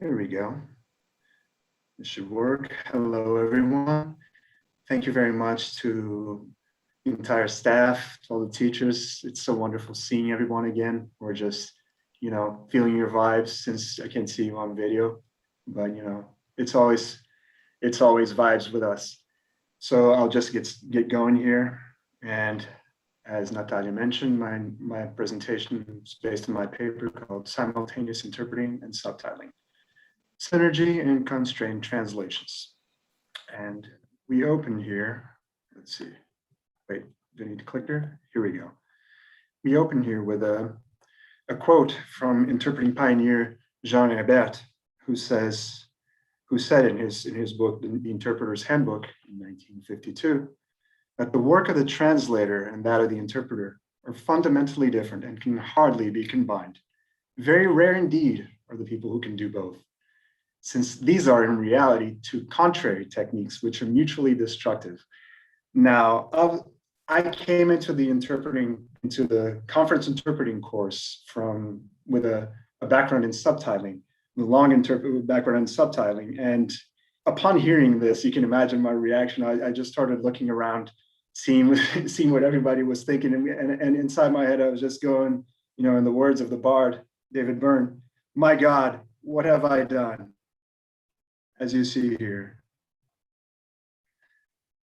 Here we go. This should work. Hello, everyone. Thank you very much to the entire staff, to all the teachers. It's so wonderful seeing everyone again. We're just, feeling your vibes since I can't see you on video, but it's always vibes with us. So I'll just get going here. And as Natalia mentioned, my presentation is based on my paper called Simultaneous Interpreting and Subtitling, Synergy and Constrained Translations. And we open here, let's see, wait, do I need to click there? Here we go. We open here with a quote from interpreting pioneer Jean Herbert, who said in his book, The Interpreter's Handbook in 1952, that the work of the translator and that of the interpreter are fundamentally different and can hardly be combined. Very rare indeed are the people who can do both, since these are in reality two contrary techniques which are mutually destructive. Now, I came into the conference interpreting course with a background in subtitling, background in subtitling. And upon hearing this, you can imagine my reaction. I just started looking around, seeing what everybody was thinking. And inside my head, I was just going, in the words of the bard, David Byrne, my God, what have I done? As you see here.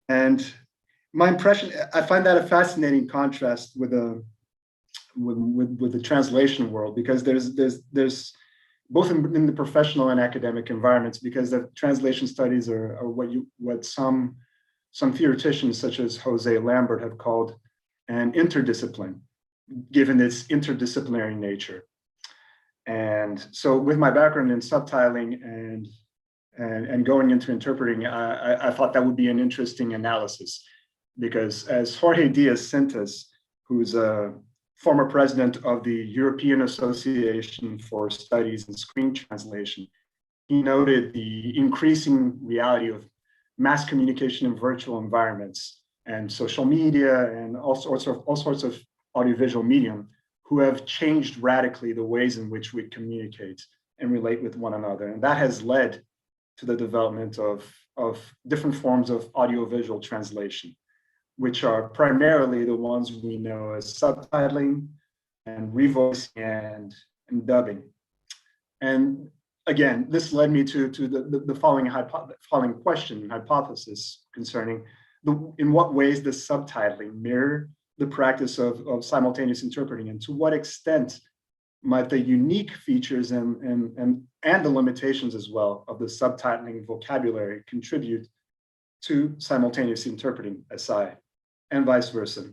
And my impression, I find that a fascinating contrast with the translation world, because there's both in the professional and academic environments, because the translation studies are what some theoreticians such as Jose Lambert have called an interdiscipline, given its interdisciplinary nature. And so with my background in subtitling and going into interpreting, I thought that would be an interesting analysis, because as Jorge Diaz-Cintas, who's a former president of the European Association for Studies in Screen Translation, he noted the increasing reality of mass communication in virtual environments and social media and all sorts of audiovisual medium, who have changed radically the ways in which we communicate and relate with one another. And that has led to the development of different forms of audiovisual translation, which are primarily the ones we know as subtitling and revoicing and dubbing. And again, this led me to the following hypothesis concerning in what ways does subtitling mirror the practice of simultaneous interpreting, and to what extent might the unique features and the limitations as well of the subtitling vocabulary contribute to simultaneous interpreting SI, and vice versa.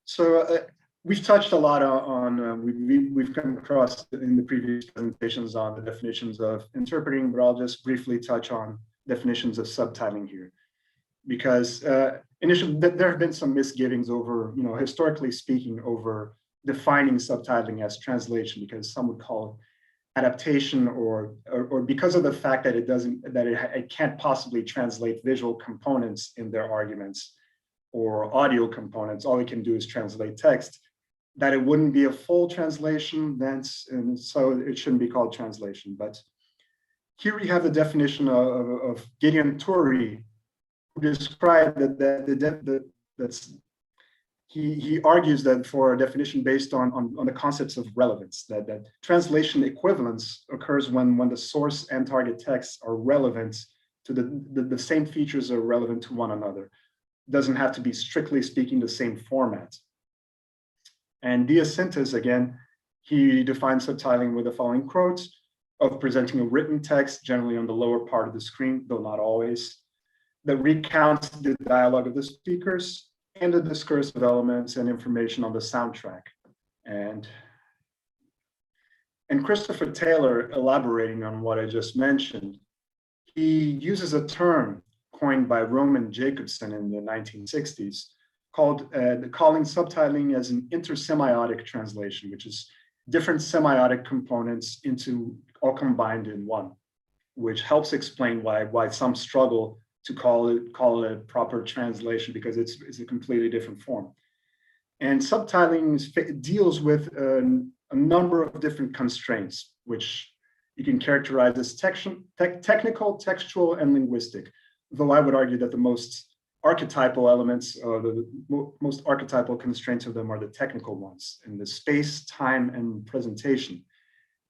So we've touched a lot on we've come across in the previous presentations on the definitions of interpreting, but I'll just briefly touch on definitions of subtitling here, because initially there have been some misgivings over, historically speaking, over defining subtitling as translation, because some would call it adaptation, or because of the fact that it can't possibly translate visual components in their arguments or audio components. All it can do is translate text, that it wouldn't be a full translation, and so it shouldn't be called translation. But here we have the definition of Gideon Toury, who described he argues that for a definition based on the concepts of relevance, that translation equivalence occurs when the source and target texts are relevant to the same features are relevant to one another. It doesn't have to be, strictly speaking, the same format. And Diaz-Cintas, again, he defines subtitling with the following quotes: of presenting a written text, generally on the lower part of the screen, though not always, that recounts the dialogue of the speakers and the discursive elements and information on the soundtrack. And Christopher Taylor, elaborating on what I just mentioned, he uses a term coined by Roman Jacobson in the 1960s, calling subtitling as an intersemiotic translation, which is different semiotic components all combined in one, which helps explain why some struggle to call it a proper translation, because it's a completely different form. And subtitling deals with a number of different constraints, which you can characterize as technical, textual, and linguistic, though I would argue that the most archetypal elements, or the most archetypal constraints of them are the technical ones, in the space, time, and presentation,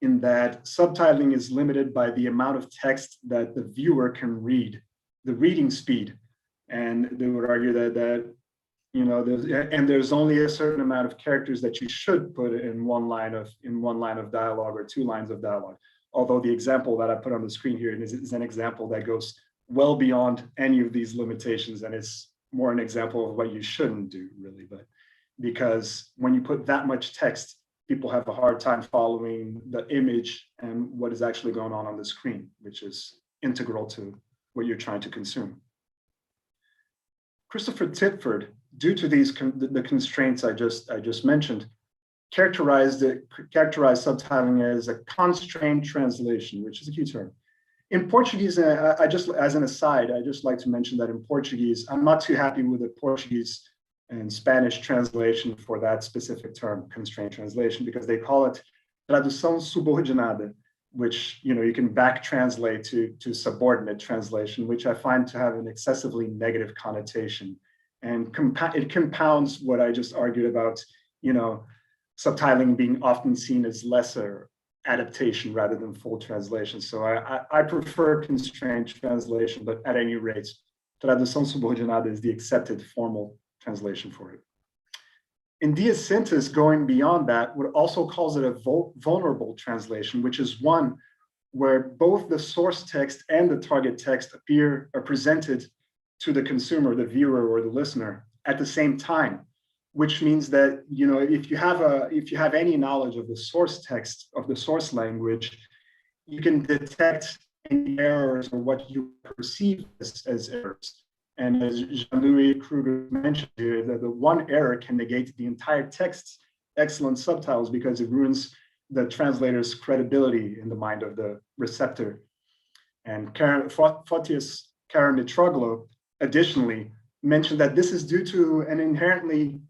in that subtitling is limited by the amount of text that the viewer can read, the reading speed. And they would argue that you know, there's only a certain amount of characters that you should put in one line of dialogue or 2 lines of dialogue. Although the example that I put on the screen here is an example that goes well beyond any of these limitations, and it's more an example of what you shouldn't do, really. But because when you put that much text, people have a hard time following the image and what is actually going on the screen, which is integral to what you're trying to consume. Christopher Titford, due to the constraints I just mentioned, characterized subtitling as a constrained translation, which is a key term. In Portuguese, as an aside, I just like to mention that in Portuguese, I'm not too happy with the Portuguese and Spanish translation for that specific term, constrained translation, because they call it tradução subordinada, which, you know, you can back translate to subordinate translation, which I find to have an excessively negative connotation. And it compounds what I just argued about, you know, subtitling being often seen as lesser adaptation rather than full translation. So I prefer constrained translation, but at any rate, tradução subordinada is the accepted formal translation for it. In Diacentis, going beyond that, would also calls it a vulnerable translation, which is one where both the source text and the target text are presented to the consumer, the viewer, or the listener at the same time, which means that, you know, if you have any knowledge of the source text, of the source language, you can detect any errors or what you perceive as errors. And as Jean-Louis Kruger mentioned here, that the one error can negate the entire text's excellent subtitles because it ruins the translator's credibility in the mind of the receptor. And Fotios Karamitroglou additionly mentioned that this is due to an inherent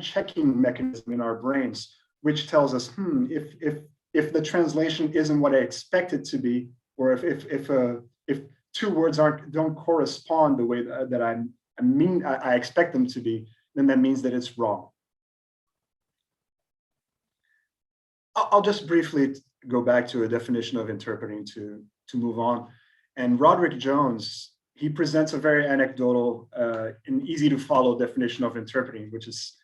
checking mechanism in our brains, which tells us, if the translation isn't what I expect it to be, or if 2 words don't correspond the way that I expect them to be, then that means that it's wrong. I'll just briefly go back to a definition of interpreting to move on. And Roderick Jones, he presents a very anecdotal and easy to follow definition of interpreting, which is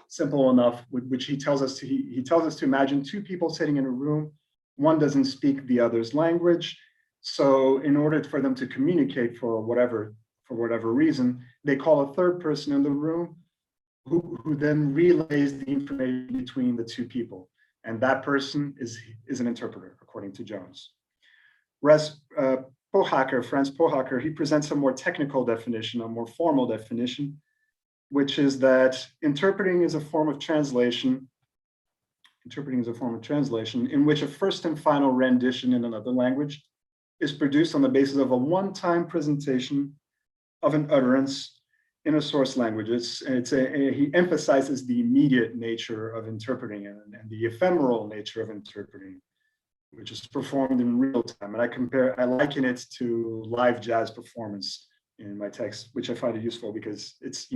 simple enough, which he tells us to imagine 2 people sitting in a room. One doesn't speak the other's language. So in order for them to communicate for whatever reason, they call a third person in the room who then relays the information between the 2 people. And that person is an interpreter, according to Jones. Whereas Franz Pohacker, he presents a more technical definition, a more formal definition, which is that interpreting is a form of translation. Interpreting is a form of translation in which a first and final rendition in another language is produced on the basis of a one-time presentation of an utterance in a source language. He emphasizes the immediate nature of interpreting and the ephemeral nature of interpreting, which is performed in real time. And I liken it to live jazz performance in my text, which I find it useful because it's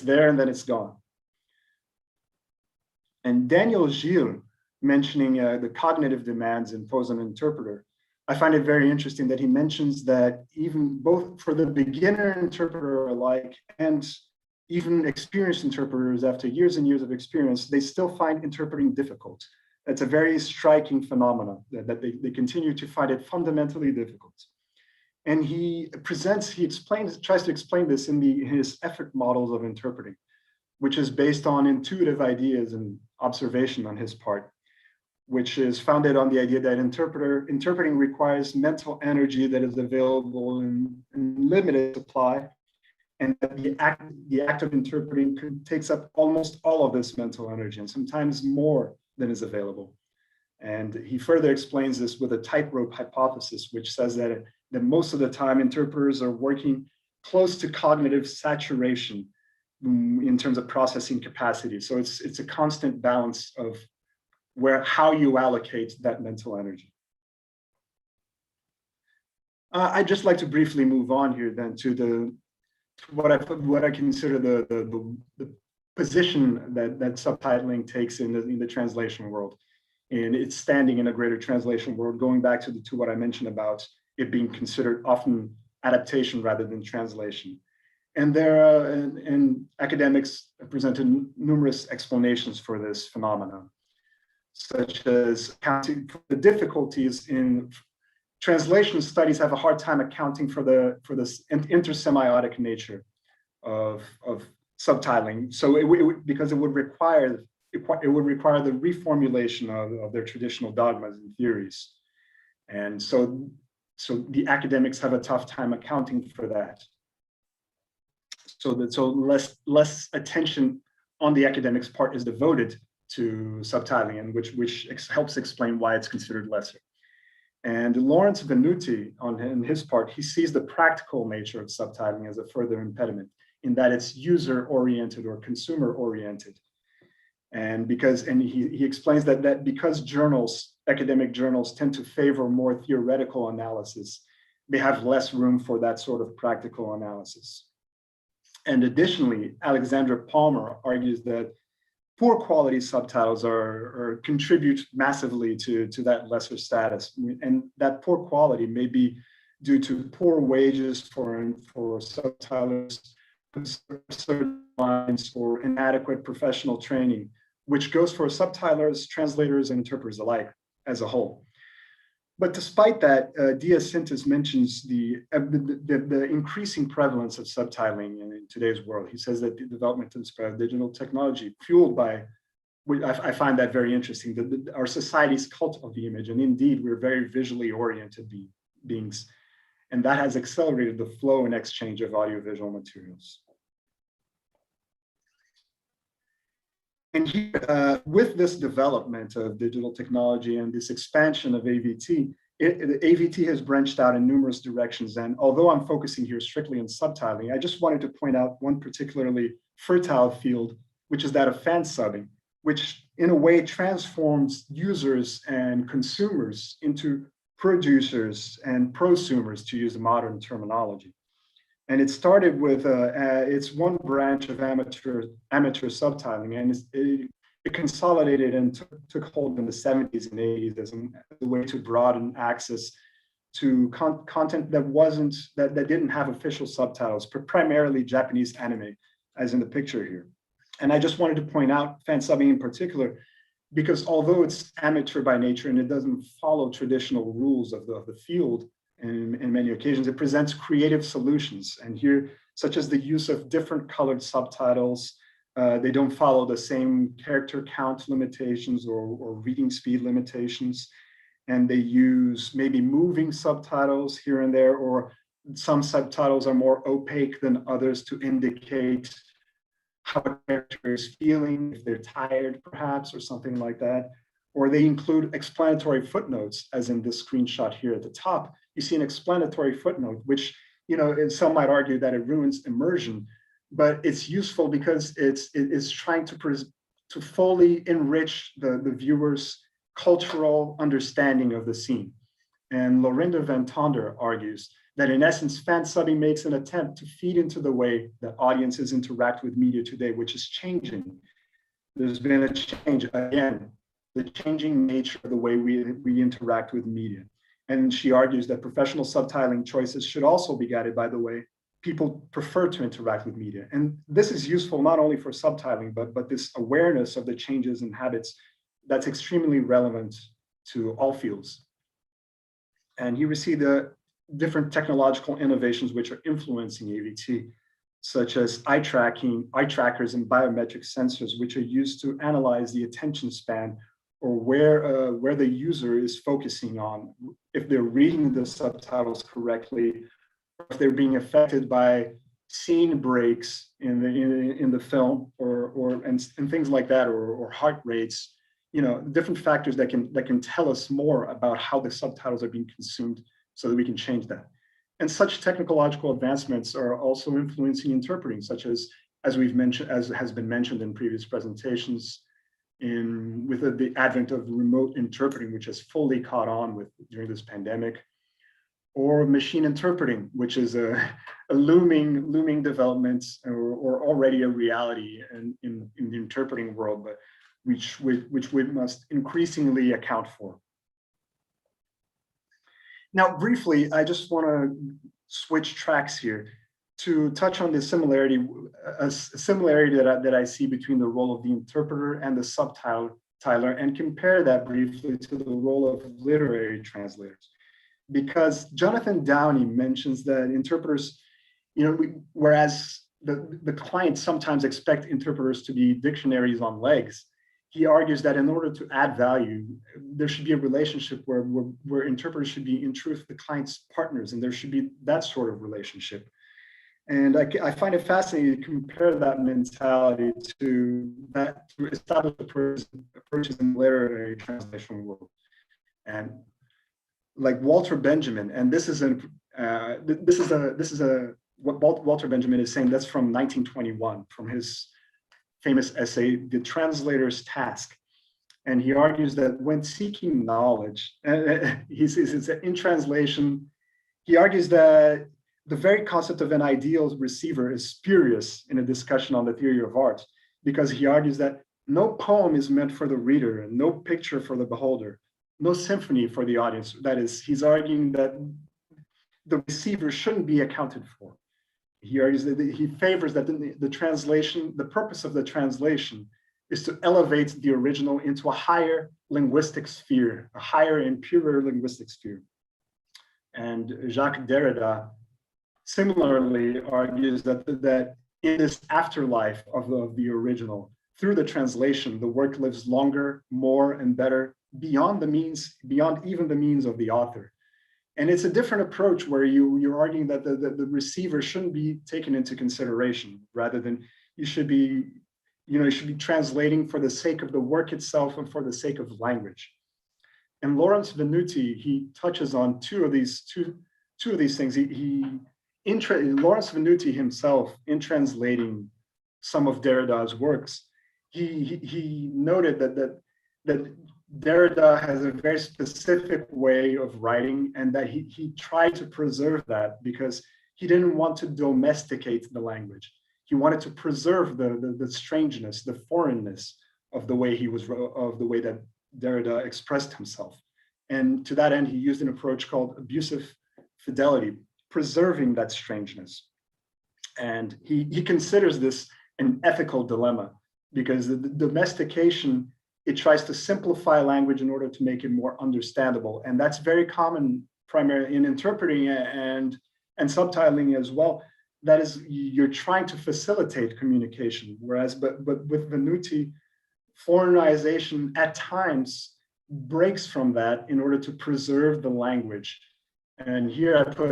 there and then it's gone. And Daniel Gilles, mentioning the cognitive demands imposed on an interpreter, I find it very interesting that he mentions that even both for the beginner interpreter alike and even experienced interpreters after years and years of experience, they still find interpreting difficult. That's a very striking phenomenon, that they continue to find it fundamentally difficult. And he tries to explain this in his effort models of interpreting, which is based on intuitive ideas and observation on his part, which is founded on the idea that interpreting requires mental energy that is available in limited supply, and that the act of interpreting takes up almost all of this mental energy, and sometimes more than is available. And he further explains this with a tightrope hypothesis, which says that most of the time interpreters are working close to cognitive saturation, in terms of processing capacity. So it's a constant balance of how you allocate that mental energy. I'd just like to briefly move on here then to what I consider the position that subtitling takes in the translation world, and it's standing in a greater translation world, going back to what I mentioned about it being considered often adaptation rather than translation. And and academics have presented numerous explanations for this phenomenon, such as accounting for the difficulties in translation studies have a hard time accounting for this intersemiotic nature of subtitling. So because it would require the reformulation of their traditional dogmas and theories, and so the academics have a tough time accounting for that. So less attention on the academics' part is devoted to subtitling, and which helps explain why it's considered lesser. And Lawrence Venuti, in his part, he sees the practical nature of subtitling as a further impediment, in that it's user-oriented or consumer-oriented. And he explains that because academic journals tend to favor more theoretical analysis, they have less room for that sort of practical analysis. And additionally, Alexandra Palmer argues that poor quality subtitles contribute massively to that lesser status, and that poor quality may be due to poor wages for subtitlers, certain lines, or inadequate professional training, which goes for subtitlers, translators, and interpreters alike as a whole. But despite that, Diaz Sintas mentions the increasing prevalence of subtitling in today's world. He says that the development of digital technology, fueled by, I find that very interesting, our society's cult of the image, and indeed we're very visually oriented beings, and that has accelerated the flow and exchange of audiovisual materials. And here, with this development of digital technology and this expansion of AVT, AVT has branched out in numerous directions. And although I'm focusing here strictly on subtitling, I just wanted to point out one particularly fertile field, which is that of fan subbing, which in a way transforms users and consumers into producers and prosumers, to use the modern terminology. And it started with, it's one branch of amateur subtitling, and it consolidated and took hold in the 70s and 80s as a way to broaden access to content that didn't have official subtitles, but primarily Japanese anime, as in the picture here. And I just wanted to point out fan subbing in particular, because although it's amateur by nature and it doesn't follow traditional rules of the field, in many occasions, it presents creative solutions. And here, such as the use of different colored subtitles, they don't follow the same character count limitations or reading speed limitations. And they use maybe moving subtitles here and there, or some subtitles are more opaque than others to indicate how a character is feeling, if they're tired perhaps, or something like that. Or they include explanatory footnotes, as in this screenshot here at the top. You see an explanatory footnote, which, and some might argue that it ruins immersion, but it's useful because it's trying to fully enrich the viewer's cultural understanding of the scene. And Lorinda Van Tonder argues that in essence, fan subbing makes an attempt to feed into the way that audiences interact with media today, which is changing. There's been a change, again, the changing nature of the way we interact with media. And she argues that professional subtitling choices should also be guided by the way people prefer to interact with media. And this is useful not only for subtitling, but this awareness of the changes in habits that's extremely relevant to all fields. And here we see the different technological innovations which are influencing AVT, such as eye trackers and biometric sensors, which are used to analyze the attention span, or where the user is focusing on, if they're reading the subtitles correctly, or if they're being affected by scene breaks in the film, and things like that, or heart rates, different factors that can tell us more about how the subtitles are being consumed, so that we can change that. And such technological advancements are also influencing interpreting, such as as we've mentioned, as has been mentioned in previous presentations, with the advent of remote interpreting, which has fully caught on during this pandemic, or machine interpreting, which is a looming development, or already a reality in the interpreting world, but which we must increasingly account for. Now, briefly, I just want to switch tracks here to touch on the similarity, a similarity that I see between the role of the interpreter and the subtitler, and compare that briefly to the role of literary translators. Because Jonathan Downey mentions that interpreters, whereas the clients sometimes expect interpreters to be dictionaries on legs, he argues that in order to add value, there should be a relationship where interpreters should be, in truth, the client's partners, and there should be that sort of relationship. And I find it fascinating to compare that mentality to establish approaches in the literary translation world. And like Walter Benjamin, and what Walter Benjamin is saying, that's from 1921, from his famous essay, The Translator's Task. And he argues that when seeking knowledge, he says in translation, he argues that the very concept of an ideal receiver is spurious in a discussion on the theory of art, because he argues that no poem is meant for the reader and no picture for the beholder, no symphony for the audience. That is, he's arguing that the receiver shouldn't be accounted for. He argues that he favors that the translation, the purpose of the translation is to elevate the original into a higher linguistic sphere, a higher and purer linguistic sphere. And Jacques Derrida similarly argues that in this afterlife of the original, through the translation, the work lives longer, more, and better beyond even the means of the author. And it's a different approach where you're arguing that the receiver shouldn't be taken into consideration, rather than you should be translating for the sake of the work itself and for the sake of language. And Lawrence Venuti, he touches on two of these things. Lawrence Venuti himself, in translating some of Derrida's works, he noted that Derrida has a very specific way of writing, and that he tried to preserve that because he didn't want to domesticate the language. He wanted to preserve the strangeness, the foreignness of the way that Derrida expressed himself. And to that end, he used an approach called abusive fidelity, preserving that strangeness. And he considers this an ethical dilemma, because the domestication, it tries to simplify language in order to make it more understandable. And that's very common primarily in interpreting and subtitling as well. That is, you're trying to facilitate communication. But with Venuti, foreignization at times breaks from that in order to preserve the language. And here I put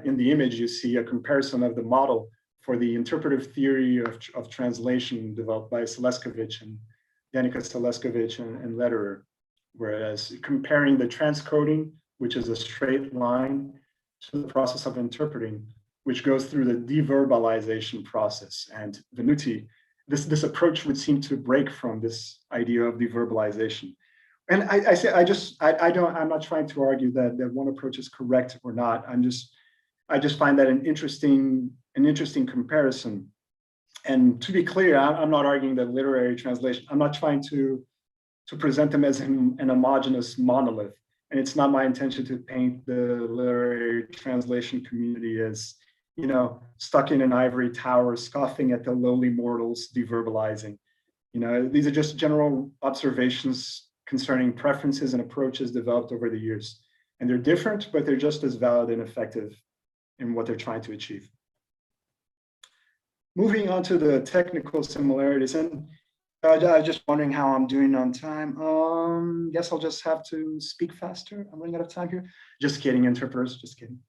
in the image, you see a comparison of the model for the interpretive theory of translation developed by Seleskovich and Danica Seleskovich and Lederer, whereas comparing the transcoding, which is a straight line, to the process of interpreting, which goes through the deverbalization process. And Venuti, this approach would seem to break from this idea of deverbalization. And I'm not trying to argue that one approach is correct or not. I just find that an interesting comparison. And to be clear, I'm not arguing that literary translation, I'm not trying to present them as an homogeneous monolith. And it's not my intention to paint the literary translation community as, stuck in an ivory tower, scoffing at the lowly mortals, deverbalizing. These are just general observations concerning preferences and approaches developed over the years. And they're different, but they're just as valid and effective in what they're trying to achieve. Moving on to the technical similarities, and I was just wondering how I'm doing on time. Guess I'll just have to speak faster. I'm running out of time here. Just kidding, interpreters, just kidding.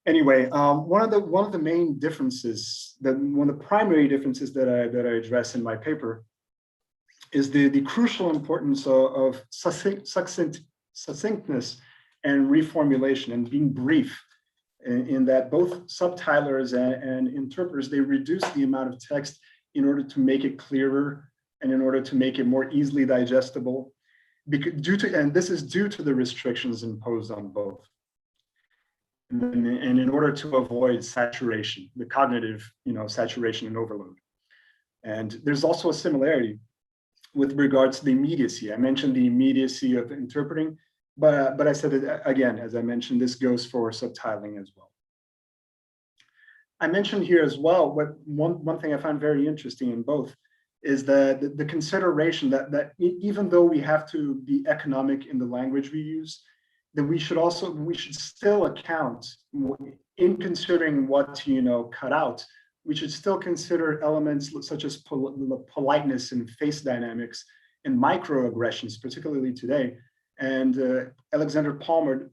Anyway, one of the main differences, one of the primary differences that I address in my paper is the crucial importance of succinctness and reformulation and being brief in that both subtitlers and interpreters, they reduce the amount of text in order to make it clearer and in order to make it more easily digestible, and this is due to the restrictions imposed on both. And in order to avoid saturation, the cognitive, saturation and overload. And there's also a similarity with regards to the immediacy. I mentioned the immediacy of interpreting, but I said it again, as I mentioned, this goes for subtitling as well. I mentioned here as well, one thing I find very interesting in both is the consideration that even though we have to be economic in the language we use, then we should still account in considering what to cut out. We should still consider elements such as politeness and face dynamics and microaggressions, particularly today. And Alexander Palmer,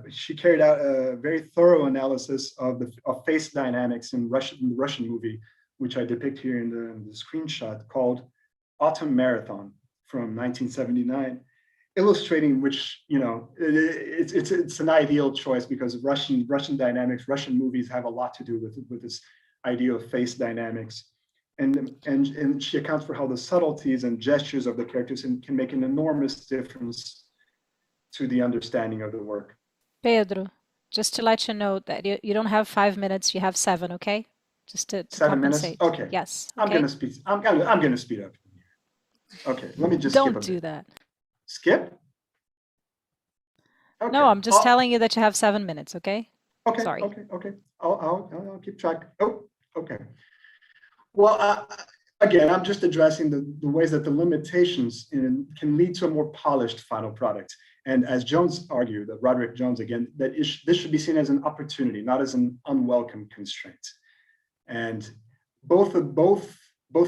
she carried out a very thorough analysis of face dynamics in the Russian movie, which I depict here in the screenshot, called Autumn Marathon from 1979, illustrating which, it's an ideal choice because Russian dynamics, Russian movies have a lot to do with this idea of face dynamics. And she accounts for how the subtleties and gestures of the characters can make an enormous difference to the understanding of the work. Pedro, just to let you know that you don't have 5 minutes, you have 7, okay? Just to 7 minutes? compensate. Okay. Yes. Okay. I'm gonna speed up. Okay, let me just don't do that. Skip? Okay. No, I'm just telling you that you have 7 minutes, okay? Okay. Sorry. Okay. I'll keep track. Oh, okay. Well, again, I'm just addressing the ways that the limitations can lead to a more polished final product. And as Jones argued, that Roderick Jones again, that this should be seen as an opportunity, not as an unwelcome constraint. And both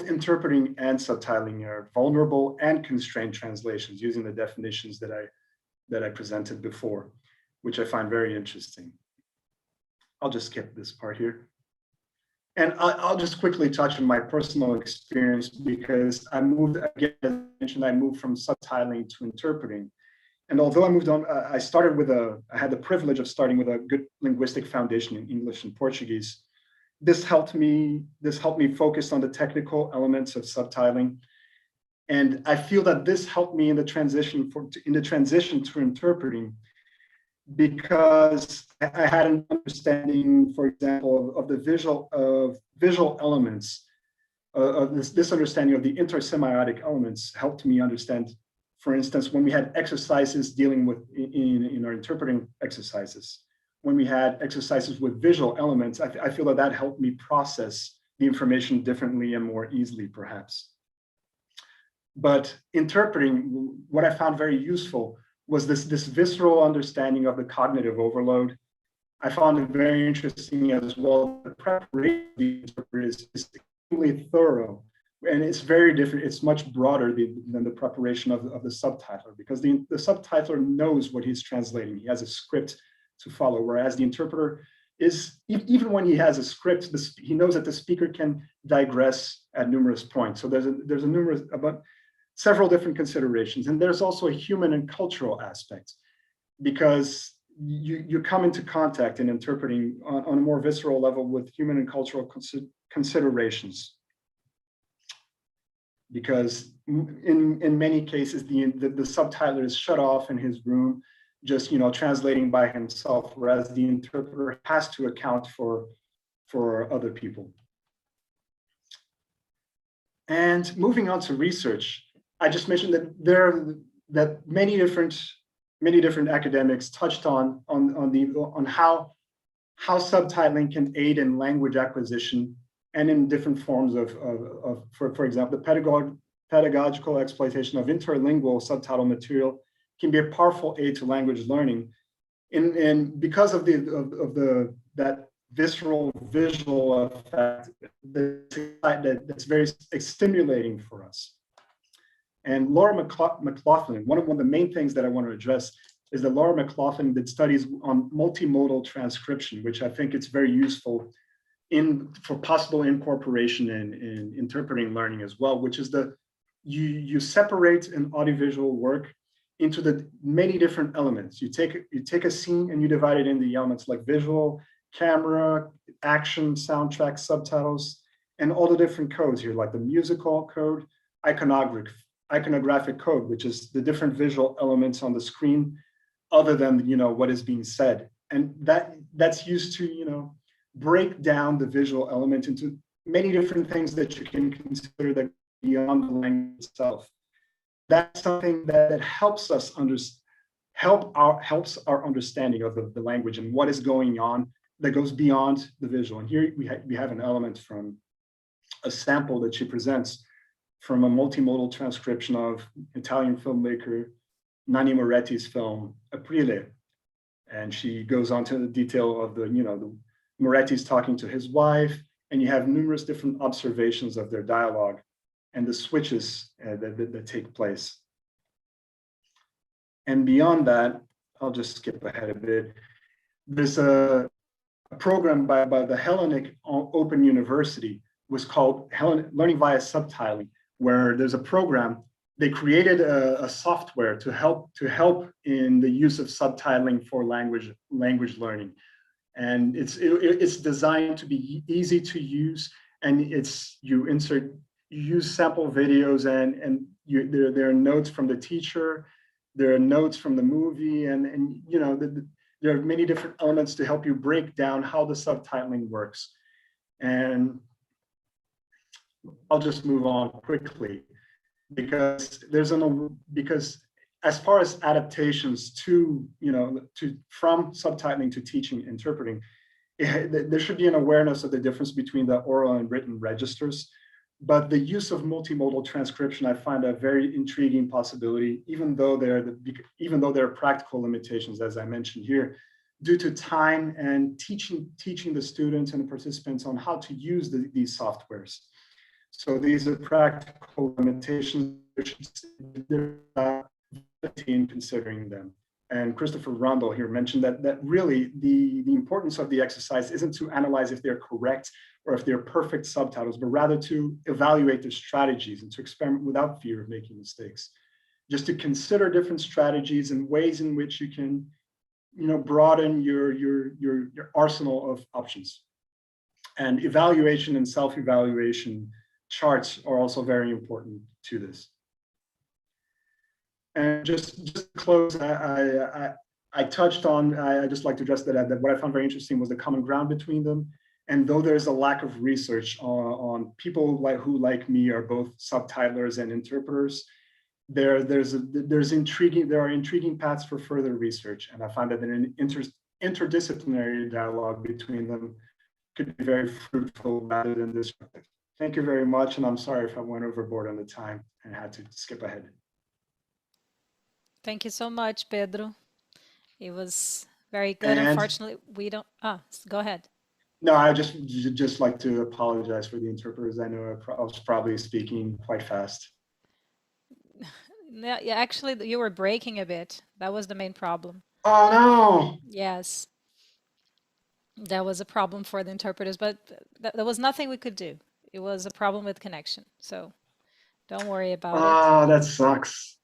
interpreting and subtitling are vulnerable and constrained translations using the definitions that I presented before, which I find very interesting. I'll just skip this part here. And I'll just quickly touch on my personal experience because I moved, again, as I mentioned, I moved from subtitling to interpreting. And although I moved on, I had the privilege of starting with a good linguistic foundation in English and Portuguese. This helped me focus on the technical elements of subtitling. And I feel that this helped me in the transition to interpreting, because I had an understanding, for example, of the visual elements, of this understanding of the intersemiotic elements helped me understand, for instance, when we had exercises dealing with in our interpreting exercises, when we had exercises with visual elements, I feel that helped me process the information differently and more easily, perhaps. But interpreting, what I found very useful was this visceral understanding of the cognitive overload. I found it very interesting as well. The preparation of the interpreter is extremely thorough, and it's very different. It's much broader than the preparation of the subtitler, because the subtitler knows what he's translating. He has a script to follow, whereas the interpreter is, even when he has a script, he knows that the speaker can digress at numerous points. So there's about several different considerations. And there's also a human and cultural aspect, because you come into contact in interpreting on a more visceral level with human and cultural considerations. Because in many cases, the subtitler is shut off in his room, just translating by himself, whereas the interpreter has to account for other people. And moving on to research, I just mentioned that many different academics touched on how subtitling can aid in language acquisition and in different forms for example, the pedagogical exploitation of interlingual subtitle material can be a powerful aid to language learning, and because of that visceral visual effect that's very stimulating for us. And Laura McLaughlin, one of the main things that I want to address is that Laura McLaughlin did studies on multimodal transcription, which I think it's very useful for possible incorporation in interpreting learning as well, which is you separate an audiovisual work into the many different elements. You take a scene and you divide it into the elements like visual, camera, action, soundtrack, subtitles, and all the different codes here, like the musical code, iconographic code, which is the different visual elements on the screen other than, what is being said. And that's used to, break down the visual element into many different things that you can consider that beyond the language itself. That's something that helps us helps our understanding of the language and what is going on that goes beyond the visual. And here we have an element from a sample that she presents from a multimodal transcription of Italian filmmaker Nanni Moretti's film Aprile. And she goes on to the detail of the Moretti's talking to his wife, and you have numerous different observations of their dialogue and the switches that take place. And beyond that, I'll just skip ahead a bit. There's a program by the Hellenic Open University, was called Learning via Subtitling, where there's a program. They created a software to help in the use of subtitling for language learning. And it's designed to be easy to use, and you use sample videos, and there are notes from the teacher, there are notes from the movie, and there are many different elements to help you break down how the subtitling works. And I'll just move on quickly because as far as adaptations from subtitling to teaching interpreting, there should be an awareness of the difference between the oral and written registers. But the use of multimodal transcription, I find a very intriguing possibility, even though there are practical limitations, as I mentioned here, due to time and teaching the students and the participants on how to use these softwares. So these are practical limitations in considering them. And Christopher Rundle here mentioned that really the importance of the exercise isn't to analyze if they're correct or if they're perfect subtitles, but rather to evaluate their strategies and to experiment without fear of making mistakes. Just to consider different strategies and ways in which you can, broaden your arsenal of options. And evaluation and self-evaluation charts are also very important to this. And just to close, I touched on, I just like to address that what I found very interesting was the common ground between them. And though there's a lack of research on people who, like me, are both subtitlers and interpreters, there are intriguing paths for further research. And I find that an interdisciplinary dialogue between them could be very fruitful rather than destructive. Thank you very much. And I'm sorry if I went overboard on the time and had to skip ahead. Thank you so much, Pedro. It was very good. Unfortunately, we don't. Go ahead. No, I just like to apologize for the interpreters. I know I was probably speaking quite fast. Yeah, actually, you were breaking a bit. That was the main problem. Oh no! Yes, that was a problem for the interpreters, but there was nothing we could do. It was a problem with connection, so don't worry about it. Oh, that sucks.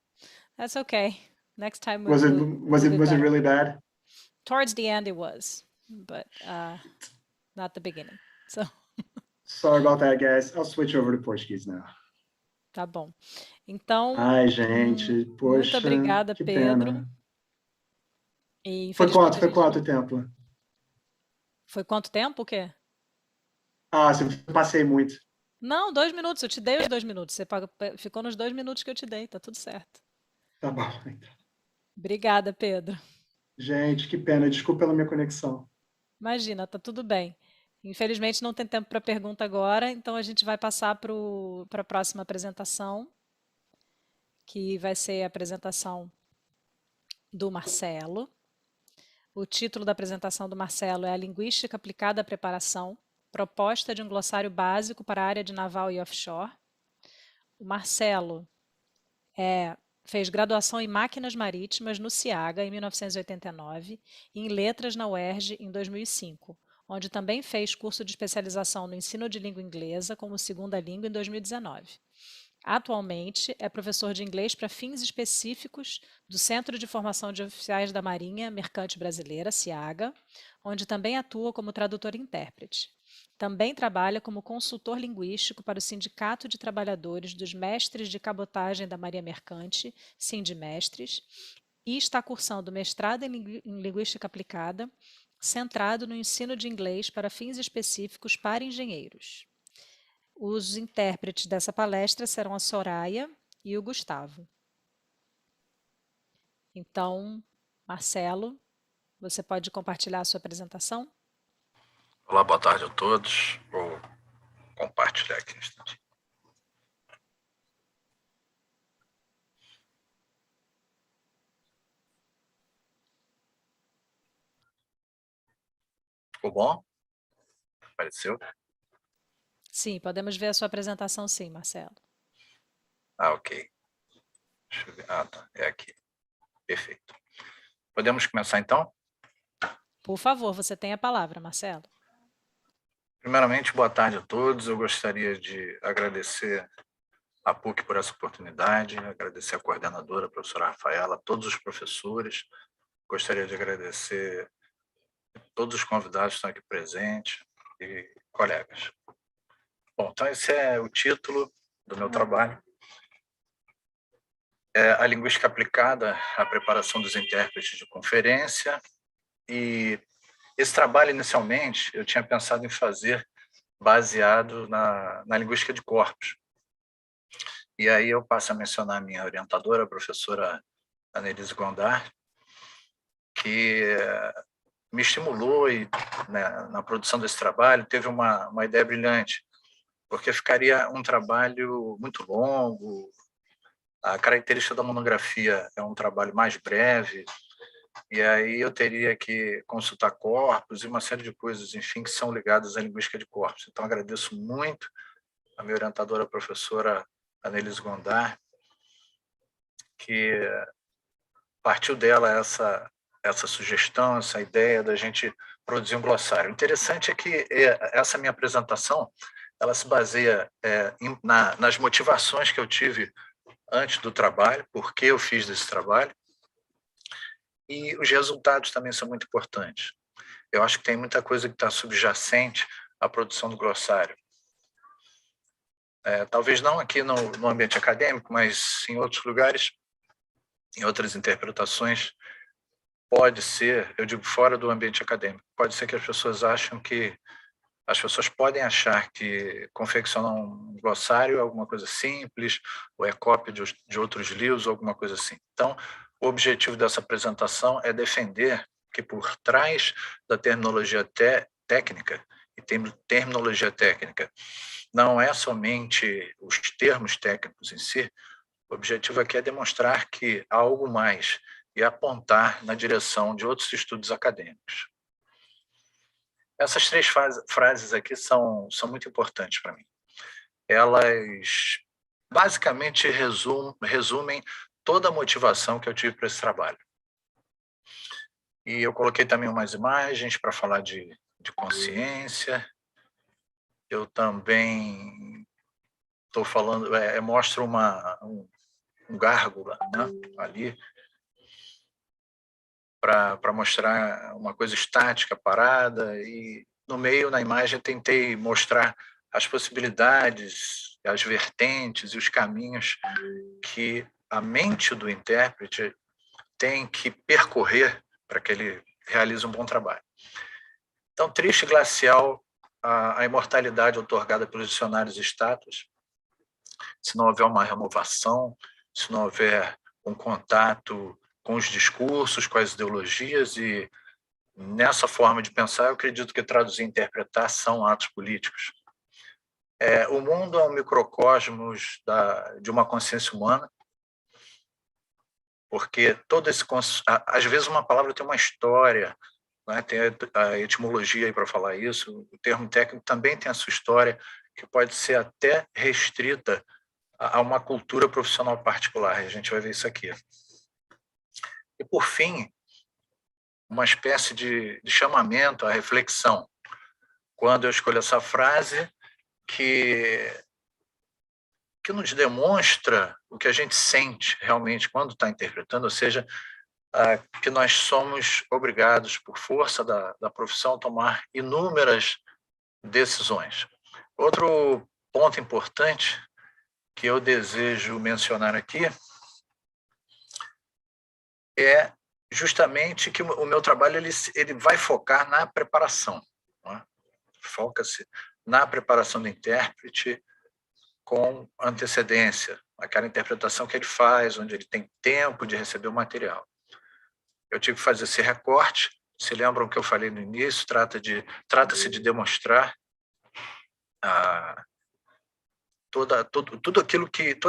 That's okay. Next time was it really bad? Towards the end it was, but not the beginning. So sorry about that, guys. I'll switch over to Portuguese now. Tá bom. Então, ai, gente, poxa, muito obrigada, Pedro. Pena. E foi quanto tempo? Foi quanto tempo o quê? Eu passei muito. Não, 2 minutos, eu te dei os 2 minutos. Você ficou nos 2 minutos que eu te dei, tá tudo certo. Tá bom, então. Obrigada, Pedro. Gente, que pena, desculpa pela minha conexão. Imagina, tá tudo bem. Infelizmente não tem tempo para pergunta agora, então a gente vai passar para a próxima apresentação, que vai ser a apresentação do Marcelo. O título da apresentação do Marcelo é A Linguística Aplicada à Preparação, proposta de um glossário básico para a área de naval e offshore. O Marcelo fez graduação em máquinas marítimas no CIAGA em 1989 e em letras na UERJ em 2005, onde também fez curso de especialização no ensino de língua inglesa como segunda língua em 2019. Atualmente, é professor de inglês para fins específicos do Centro de Formação de Oficiais da Marinha Mercante Brasileira, CIAGA, onde também atua como tradutor e intérprete. Também trabalha como consultor linguístico para o Sindicato de Trabalhadores dos Mestres de Cabotagem da Marinha Mercante, Sindimestres, e está cursando mestrado em Linguística Aplicada, centrado no ensino de inglês para fins específicos para engenheiros. Os intérpretes dessa palestra serão a Soraya e o Gustavo. Então, Marcelo, você pode compartilhar a sua apresentação? Olá, boa tarde a todos. Vou compartilhar aqui um instante. Ficou bom? Apareceu? Sim, podemos ver a sua apresentação sim, Marcelo. Ah, ok. Deixa eu ver. Ah, tá. É aqui. Perfeito. Podemos começar, então? Por favor, você tem a palavra, Marcelo. Primeiramente, boa tarde a todos. Eu gostaria de agradecer a PUC por essa oportunidade, agradecer a coordenadora, a professora Rafaela, todos os professores. Gostaria de agradecer todos os convidados que estão aqui presentes e colegas. Bom, então esse é o título do meu trabalho. A linguística aplicada à preparação dos intérpretes de conferência. E esse trabalho, inicialmente, eu tinha pensado em fazer baseado na linguística de corpos. E aí eu passo a mencionar a minha orientadora, a professora Annelise Gondar, que me estimulou e, né, na produção desse trabalho, teve uma ideia brilhante, porque ficaria um trabalho muito longo. A característica da monografia é um trabalho mais breve, e aí eu teria que consultar corpos e uma série de coisas, enfim, que são ligadas à linguística de corpos. Então, agradeço muito a minha orientadora, a professora Annelise Gondar, que partiu dela essa sugestão, essa ideia da gente produzir um glossário. O interessante é que essa minha apresentação ela se baseia nas motivações que eu tive antes do trabalho, por que eu fiz desse trabalho, e os resultados também são muito importantes. Eu acho que tem muita coisa que está subjacente à produção do glossário. Talvez não aqui no ambiente acadêmico, mas em outros lugares, em outras interpretações, pode ser, eu digo fora do ambiente acadêmico, pode ser que as pessoas podem achar que confeccionar um glossário é alguma coisa simples, ou é cópia de outros livros, ou alguma coisa assim. Então, o objetivo dessa apresentação é defender que por trás da terminologia técnica, e terminologia técnica não é somente os termos técnicos em si, o objetivo aqui é demonstrar que há algo mais e apontar na direção de outros estudos acadêmicos. Essas três frases aqui são muito importantes para mim. Elas basicamente resumem toda a motivação que eu tive para esse trabalho. E eu coloquei também umas imagens para falar de consciência. Eu também estou falando, mostro um gárgula, né, ali, para mostrar uma coisa estática, parada, e no meio, na imagem, tentei mostrar as possibilidades, as vertentes e os caminhos que a mente do intérprete tem que percorrer para que ele realize um bom trabalho. Então, triste glacial a imortalidade outorgada pelos dicionários e estátuas, se não houver uma renovação, se não houver um contato com os discursos, com as ideologias, e nessa forma de pensar, eu acredito que traduzir e interpretar são atos políticos. O mundo é um microcosmos de uma consciência humana, porque às vezes uma palavra tem uma história, né? Tem a etimologia aí para falar isso, o termo técnico também tem a sua história, que pode ser até restrita a uma cultura profissional particular, e a gente vai ver isso aqui. E, por fim, uma espécie de chamamento à reflexão. Quando eu escolho essa frase, que que nos demonstra o que a gente sente realmente quando está interpretando, ou seja, que nós somos obrigados, por força da profissão, a tomar inúmeras decisões. Outro ponto importante que eu desejo mencionar aqui é justamente que o meu trabalho ele vai focar na preparação, né? Foca-se na preparação do intérprete com antecedência, aquela interpretação que ele faz, onde ele tem tempo de receber o material. Eu tive que fazer esse recorte. Se lembram que eu falei no início, trata-se de demonstrar todo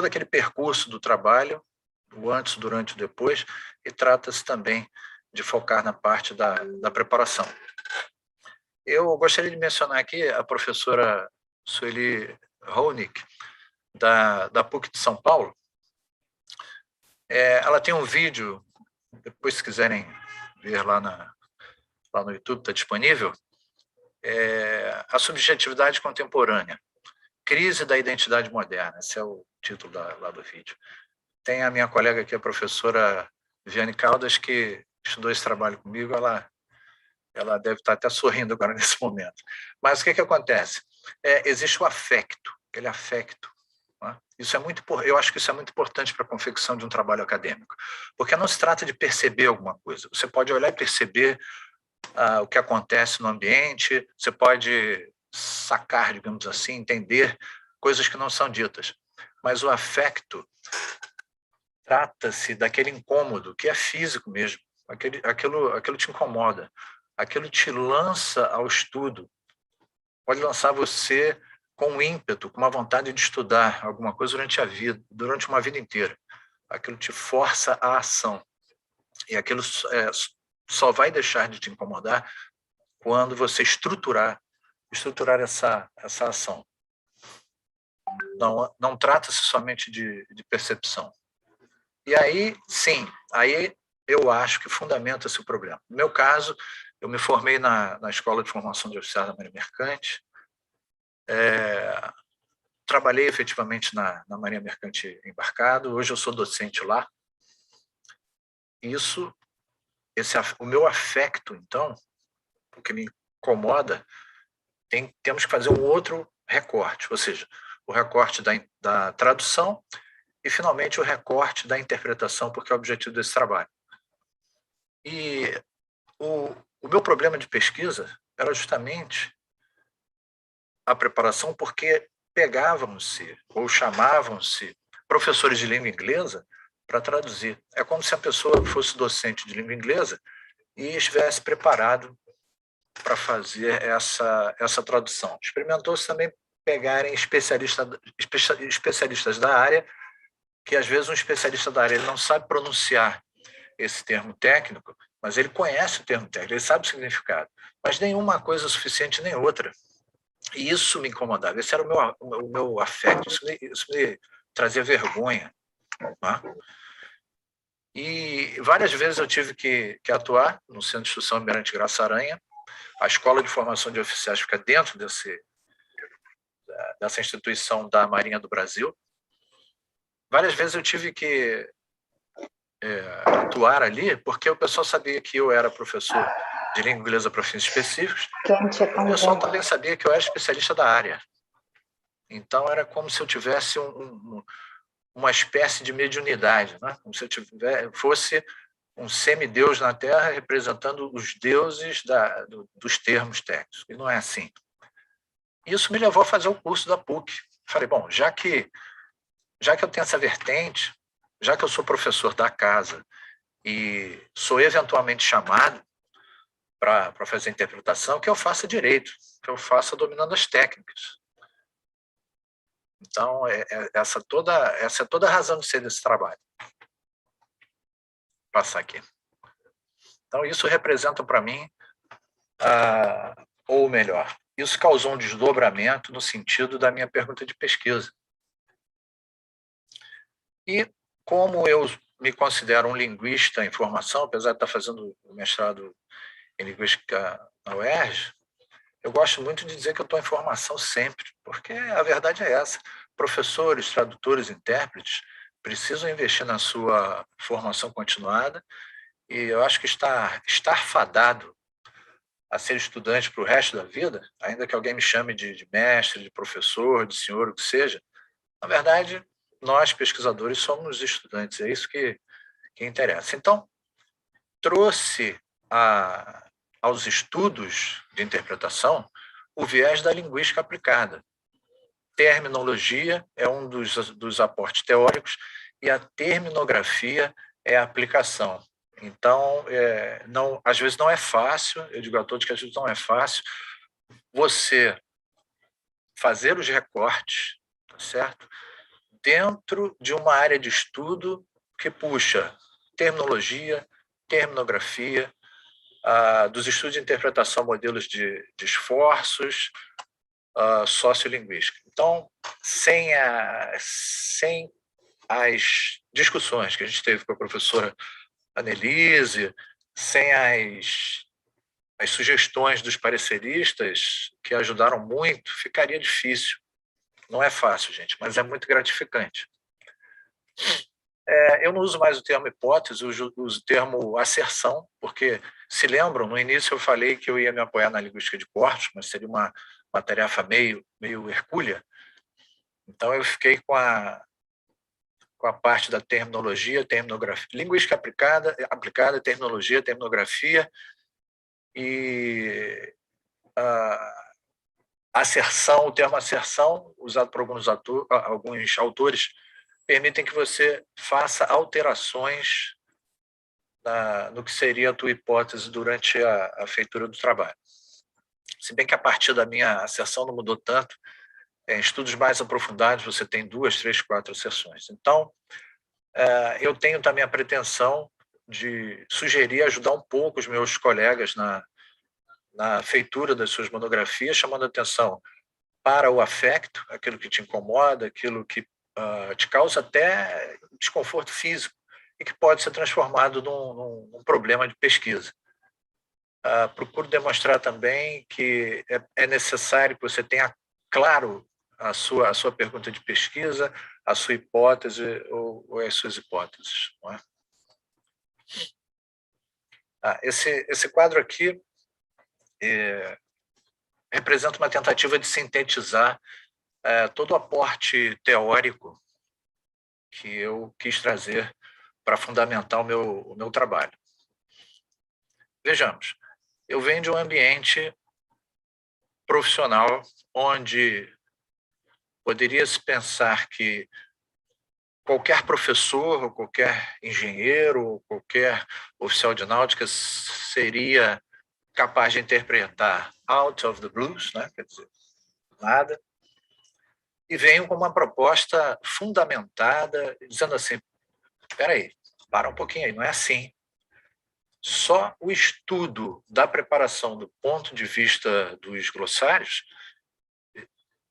aquele percurso do trabalho, o antes, durante e depois, e trata-se também de focar na parte da preparação. Eu gostaria de mencionar aqui a professora Sueli Honig, da PUC de São Paulo. Ela tem um vídeo, depois se quiserem ver lá no YouTube, está disponível, a subjetividade contemporânea, crise da identidade moderna, esse é o título lá do vídeo. Tem a minha colega aqui, a professora Viane Caldas, que estudou esse trabalho comigo, ela deve estar até sorrindo agora nesse momento. Mas o que acontece? Existe o afecto, aquele afecto. Né? Eu acho que isso é muito importante para a confecção de um trabalho acadêmico, porque não se trata de perceber alguma coisa. Você pode olhar e perceber o que acontece no ambiente, você pode sacar, digamos assim, entender coisas que não são ditas. Mas o afecto trata-se daquele incômodo que é físico mesmo. Aquilo te incomoda, aquilo te lança ao estudo, pode lançar você com um ímpeto, com uma vontade de estudar alguma coisa durante uma vida inteira. Aquilo te força à ação. E aquilo só vai deixar de te incomodar quando você estruturar essa ação. Não trata-se somente de percepção. E aí, sim, aí eu acho que fundamenta-se o problema. No meu caso, eu me formei na Escola de Formação de Oficiais da Marinha Mercante, trabalhei efetivamente na Marinha Mercante embarcado, hoje eu sou docente lá. O meu afecto, então, o que me incomoda, temos que fazer um outro recorte, ou seja, o recorte da tradução e, finalmente, o recorte da interpretação, porque é o objetivo desse trabalho. E o meu problema de pesquisa era justamente a preparação, porque pegavam-se ou chamavam-se professores de língua inglesa para traduzir. É como se a pessoa fosse docente de língua inglesa e estivesse preparado para fazer essa tradução. Experimentou-se também pegarem especialistas da área, que às vezes um especialista da área ele não sabe pronunciar esse termo técnico, mas ele conhece o termo técnico, ele sabe o significado, mas nenhuma coisa é suficiente nem outra. E isso me incomodava, esse era o meu afeto, isso me trazia vergonha. Né? E várias vezes eu tive que atuar no Centro de Instrução Almirante Graça Aranha. A Escola de Formação de Oficiais fica dentro dessa instituição da Marinha do Brasil. Várias vezes eu tive que atuar ali, porque o pessoal sabia que eu era professor de língua inglesa para fins específicos, o pessoal também sabia que eu era especialista da área. Então, era como se eu tivesse uma espécie de mediunidade, né? Como se eu fosse um semideus na Terra representando os deuses dos termos técnicos. E não é assim. Isso me levou a fazer o curso da PUC. Falei, bom, já que eu tenho essa vertente, já que eu sou professor da casa e sou eventualmente chamado para fazer interpretação, que eu faça direito, que eu faça dominando as técnicas. Então, essa é toda a razão de ser desse trabalho. Vou passar aqui. Então, isso representa para mim, ou melhor, isso causou um desdobramento no sentido da minha pergunta de pesquisa. E como eu me considero um linguista em formação, apesar de estar fazendo o mestrado em linguística na UERJ, eu gosto muito de dizer que eu estou em formação sempre, porque a verdade é essa. professores, tradutores, intérpretes precisam investir na sua formação continuada, e eu acho que estar fadado a ser estudante para o resto da vida, ainda que alguém me chame de mestre, de professor, de senhor, o que seja, na verdade, nós, pesquisadores, somos estudantes, é isso que interessa. Então, trouxe aos estudos de interpretação o viés da linguística aplicada. Terminologia é um dos aportes teóricos e a terminografia é a aplicação. Então, às vezes não é fácil, eu digo a todos que às vezes não é fácil você fazer os recortes, tá certo? Dentro de uma área de estudo que puxa terminologia, terminografia, dos estudos de interpretação, modelos de esforços, sociolinguística. Então, sem as discussões que a gente teve com a professora Annelise, sem as sugestões dos pareceristas, que ajudaram muito, ficaria difícil. Não é fácil, gente, mas é muito gratificante. Eu não uso mais o termo hipótese, eu uso o termo asserção, porque, se lembram, no início eu falei que eu ia me apoiar na linguística de corpos, mas seria uma tarefa meio hercúlea. Então, eu fiquei com a parte da terminologia, terminografia, linguística aplicada, terminologia, terminografia e asserção. O termo asserção, usado por alguns autores, permitem que você faça alterações no que seria a tua hipótese durante a feitura do trabalho. Se bem que a partir da minha asserção não mudou tanto, em estudos mais aprofundados você tem 2, 3, 4 asserções. Então, eu tenho também a pretensão de sugerir, ajudar um pouco os meus colegas na feitura das suas monografias, chamando a atenção para o afecto, aquilo que te incomoda, aquilo que te causa até desconforto físico e que pode ser transformado num problema de pesquisa. Procuro demonstrar também que é necessário que você tenha claro a sua pergunta de pesquisa, a sua hipótese ou as suas hipóteses. Não é? Esse quadro aqui representa uma tentativa de sintetizar todo o aporte teórico que eu quis trazer para fundamentar o meu trabalho. Vejamos, eu venho de um ambiente profissional onde poderia-se pensar que qualquer professor, ou qualquer engenheiro, ou qualquer oficial de náutica seria capaz de interpretar out of the blues, né? Quer dizer, nada, e venho com uma proposta fundamentada, dizendo assim, espera aí, para um pouquinho aí, não é assim. Só o estudo da preparação do ponto de vista dos glossários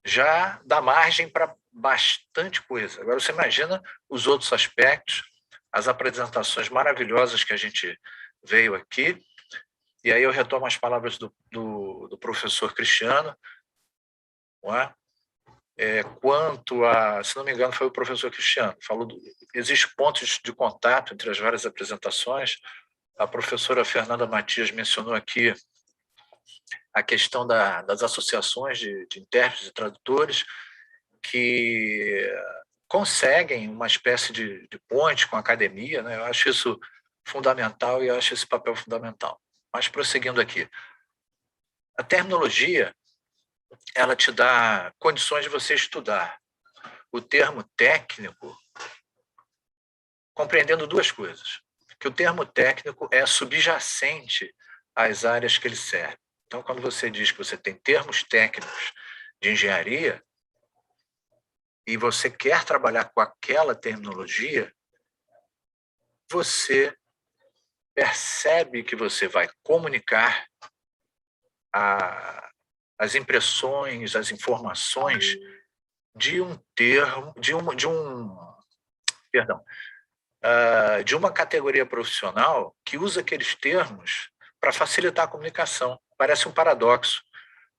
já dá margem para bastante coisa. Agora, você imagina os outros aspectos, as apresentações maravilhosas que a gente veio aqui, e aí eu retomo as palavras do professor Cristiano, não é? Quanto a, se não me engano, foi o professor Cristiano, falou existem pontos de contato entre as várias apresentações. A professora Fernanda Matias mencionou aqui a questão das associações de intérpretes e tradutores que conseguem uma espécie de ponte com a academia, né? Eu acho isso fundamental e eu acho esse papel fundamental. Mas prosseguindo aqui, a terminologia, ela te dá condições de você estudar o termo técnico, compreendendo duas coisas. Que o termo técnico é subjacente às áreas que ele serve. Então, quando você diz que você tem termos técnicos de engenharia e você quer trabalhar com aquela terminologia, você percebe que você vai comunicar as impressões, as informações de um termo, de uma categoria profissional que usa aqueles termos para facilitar a comunicação. Parece um paradoxo.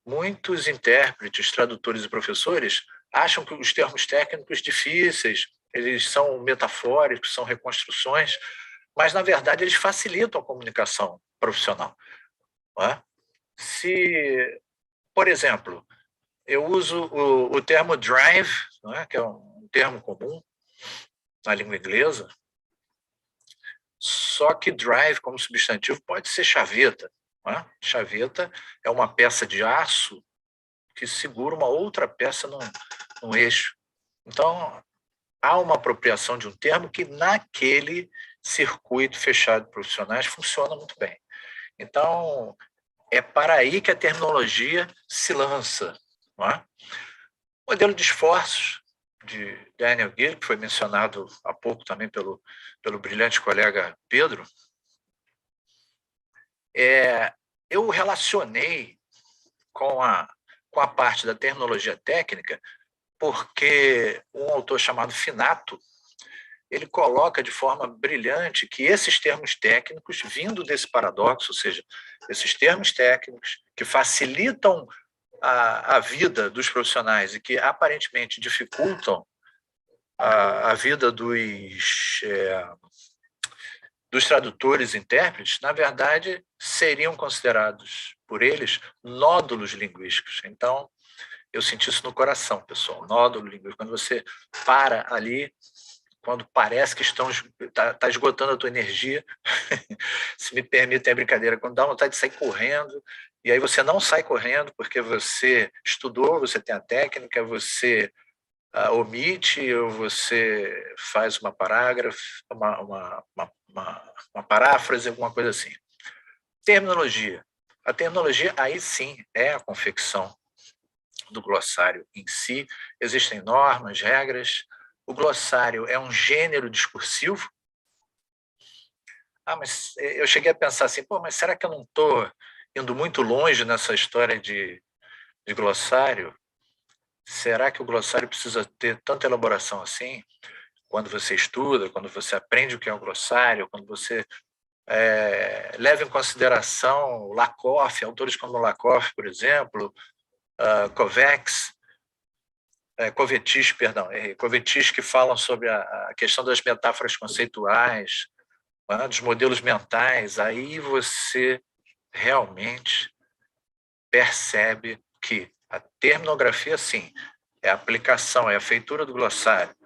Muitos intérpretes, tradutores e professores acham que os termos técnicos difíceis, eles são metafóricos, são reconstruções, mas, na verdade, eles facilitam a comunicação profissional. Não é? Se, por exemplo, eu uso o termo drive, não é? Que é um termo comum na língua inglesa, só que drive, como substantivo, pode ser chaveta. Não é? Chaveta é uma peça de aço que segura uma outra peça num eixo. Então, há uma apropriação de um termo que, naquele circuito fechado de profissionais, funciona muito bem. Então, é para aí que a terminologia se lança. Não é? O modelo de esforços de Daniel Gill, que foi mencionado há pouco também pelo brilhante colega Pedro, eu relacionei com a parte da terminologia técnica, porque um autor chamado Finato, ele coloca de forma brilhante que esses termos técnicos, vindo desse paradoxo, ou seja, esses termos técnicos que facilitam a vida dos profissionais e que aparentemente dificultam a vida dos tradutores e intérpretes, na verdade, seriam considerados por eles nódulos linguísticos. Então, eu senti isso no coração, pessoal, nódulo linguístico. Quando você para ali, quando parece que está esgotando a tua energia, se me permite a brincadeira, quando dá vontade de sair correndo, e aí você não sai correndo porque você estudou, você tem a técnica, você omite, ou você faz uma parágrafo, uma paráfrase, alguma coisa assim. Terminologia. A terminologia, aí sim, é a confecção do glossário em si. Existem normas, regras. O glossário é um gênero discursivo. Mas eu cheguei a pensar assim, mas será que eu não estou indo muito longe nessa história de glossário? Será que o glossário precisa ter tanta elaboração assim? Quando você estuda, quando você aprende o que é um glossário, quando você leva em consideração Lakoff, autores como Lakoff, por exemplo, Covetis, que falam sobre a questão das metáforas conceituais, dos modelos mentais, aí você realmente percebe que a terminografia, sim, é a aplicação, é a feitura do glossário,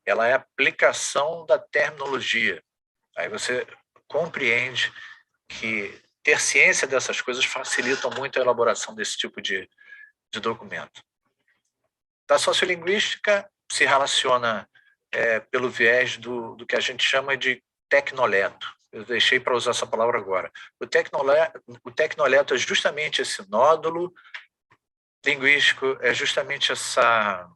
ela é a aplicação da terminologia. Aí você compreende que ter ciência dessas coisas facilita muito a elaboração desse tipo de documento. Da sociolinguística se relaciona pelo viés do que a gente chama de tecnoleto. Eu deixei para usar essa palavra agora. O tecnoleto é justamente esse nódulo linguístico, é justamente essa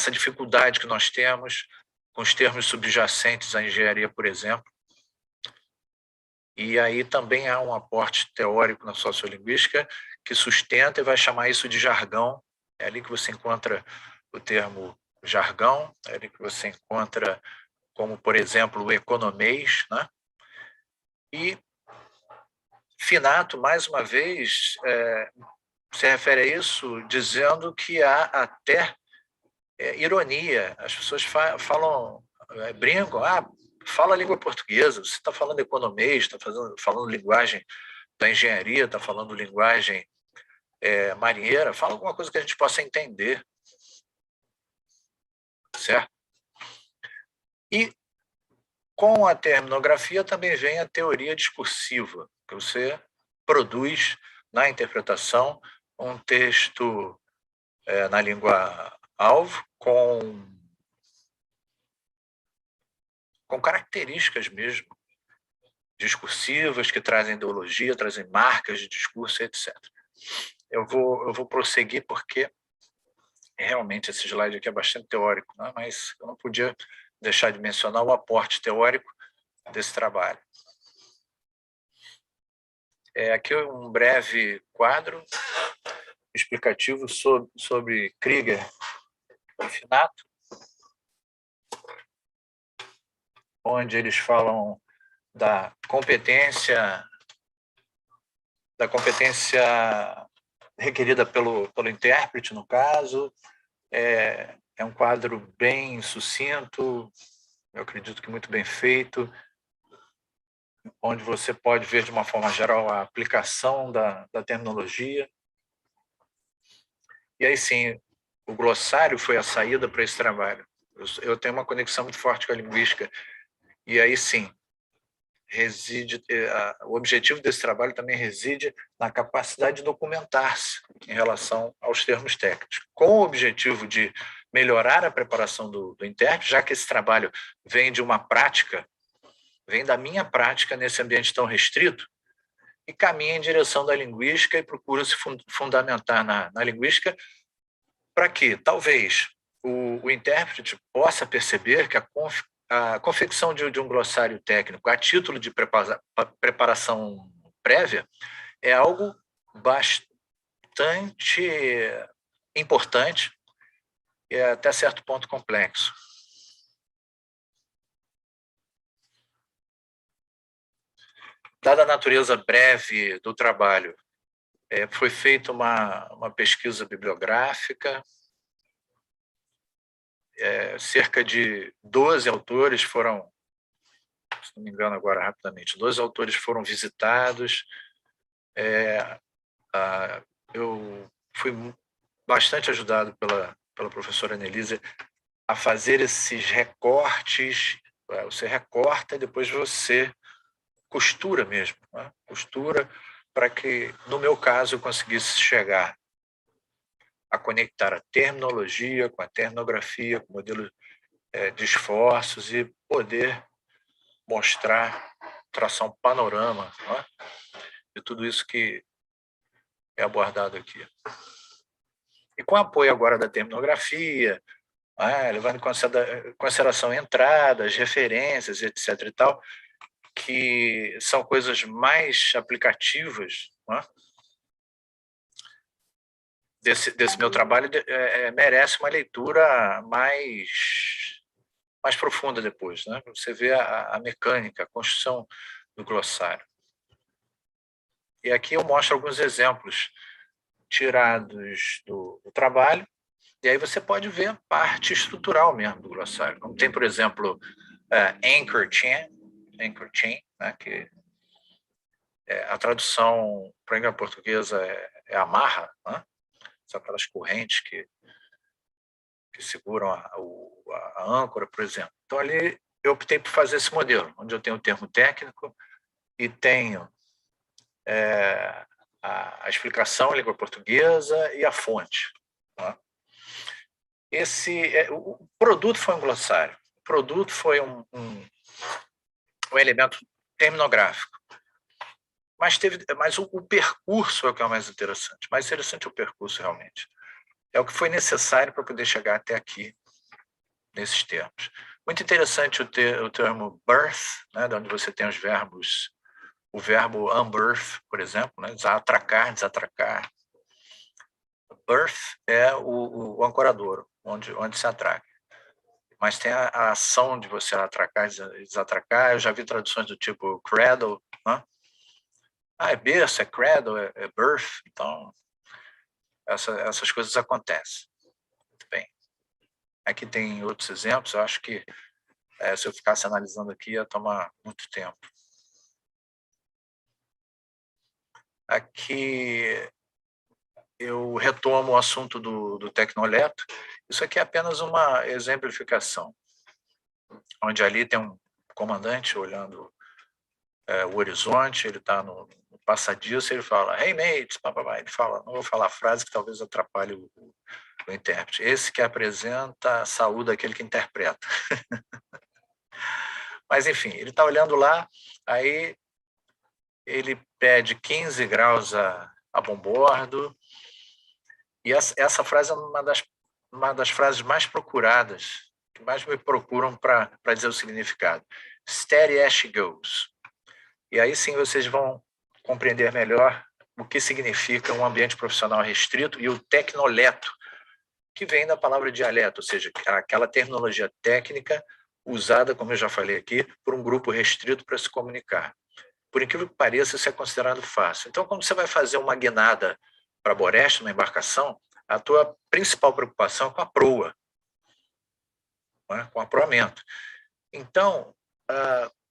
dificuldade que nós temos com os termos subjacentes à engenharia, por exemplo. E aí também há um aporte teórico na sociolinguística que sustenta e vai chamar isso de jargão. É ali que você encontra o termo jargão, é ali que você encontra, como, por exemplo, o economês, né? E Finato, mais uma vez, se refere a isso dizendo que há até ironia. As pessoas falam, brincam, fala a língua portuguesa, você está falando economês, está falando linguagem da engenharia, está falando linguagem marinheira, fala alguma coisa que a gente possa entender. Certo? E com a terminografia também vem a teoria discursiva, que você produz na interpretação um texto na língua-alvo com características mesmo discursivas, que trazem ideologia, trazem marcas de discurso, etc. Eu vou prosseguir porque realmente esse slide aqui é bastante teórico, né? Mas eu não podia deixar de mencionar o aporte teórico desse trabalho. Aqui um breve quadro explicativo sobre Krieger e Finato, onde eles falam da competência requerida pelo intérprete, no caso, É um quadro bem sucinto, eu acredito que muito bem feito, onde você pode ver de uma forma geral a aplicação da terminologia. E aí sim, o glossário foi a saída para esse trabalho. Eu tenho uma conexão muito forte com a linguística, e aí sim, o objetivo desse trabalho também reside na capacidade de documentar-se em relação aos termos técnicos, com o objetivo de melhorar a preparação do intérprete, já que esse trabalho vem de uma prática, vem da minha prática nesse ambiente tão restrito, e caminha em direção da linguística e procura se fundamentar na linguística para que, talvez, o intérprete possa perceber que a confecção de um glossário técnico a título de preparação prévia é algo bastante importante e até certo ponto complexo. Dada a natureza breve do trabalho, foi feita uma pesquisa bibliográfica, cerca de 12 autores foram, se não me engano agora rapidamente, 12 autores foram visitados. Eu fui bastante ajudado pela professora Annelise a fazer esses recortes. Você recorta e depois você costura mesmo, né? Costura para que, no meu caso, eu conseguisse chegar a conectar a terminologia com a terminografia, com o modelo de esforços e poder mostrar, traçar um panorama, né, de tudo isso que é abordado aqui. E com o apoio agora da terminografia, levando em consideração entradas, referências, etc. e tal, que são coisas mais aplicativas, né, desse meu trabalho, merece uma leitura mais profunda depois, né? Você vê a mecânica, a construção do glossário. E aqui eu mostro alguns exemplos tirados do trabalho, e aí você pode ver a parte estrutural mesmo do glossário. Como tem, por exemplo, anchor chain, né, que a tradução para a língua portuguesa é amarra, né? São aquelas correntes que seguram a âncora, por exemplo. Então, ali eu optei por fazer esse modelo, onde eu tenho o termo técnico e tenho a explicação em língua portuguesa e a fonte. Tá? O produto foi um glossário. O produto foi um elemento terminográfico. Mas o percurso é o que é o mais interessante. Mais interessante é o percurso, realmente. É o que foi necessário para poder chegar até aqui, nesses termos. Muito interessante o termo birth, né, de onde você tem os verbos, o verbo unbirth, por exemplo, né, atracar, desatracar. Birth é o ancoradouro, onde se atraca. Mas tem a ação de você atracar e desatracar. Eu já vi traduções do tipo cradle, né? É berço, é cradle, é birth. Então, essas coisas acontecem. Muito bem. Aqui tem outros exemplos. Eu acho que se eu ficasse analisando aqui, ia tomar muito tempo. Aqui eu retomo o assunto do tecnoleto. Isso aqui é apenas uma exemplificação, onde ali tem um comandante olhando o horizonte, ele está no passadiço, ele fala, hey mates, papapá. Ele fala, não vou falar a frase que talvez atrapalhe o intérprete. Esse que apresenta, saúda aquele que interpreta. Mas, enfim, ele está olhando lá, aí ele pede 15 graus a bombordo, e essa frase é uma das frases mais procuradas, que mais me procuram para dizer o significado. Steady as she goes. E aí sim vocês vão compreender melhor o que significa um ambiente profissional restrito e o tecnoleto, que vem da palavra dialeto, ou seja, aquela terminologia técnica usada, como eu já falei aqui, por um grupo restrito para se comunicar. Por incrível que pareça, isso é considerado fácil. Então, quando você vai fazer uma guinada para Boreste, uma embarcação, a tua principal preocupação é com a proa, né? Com o aproamento. Então,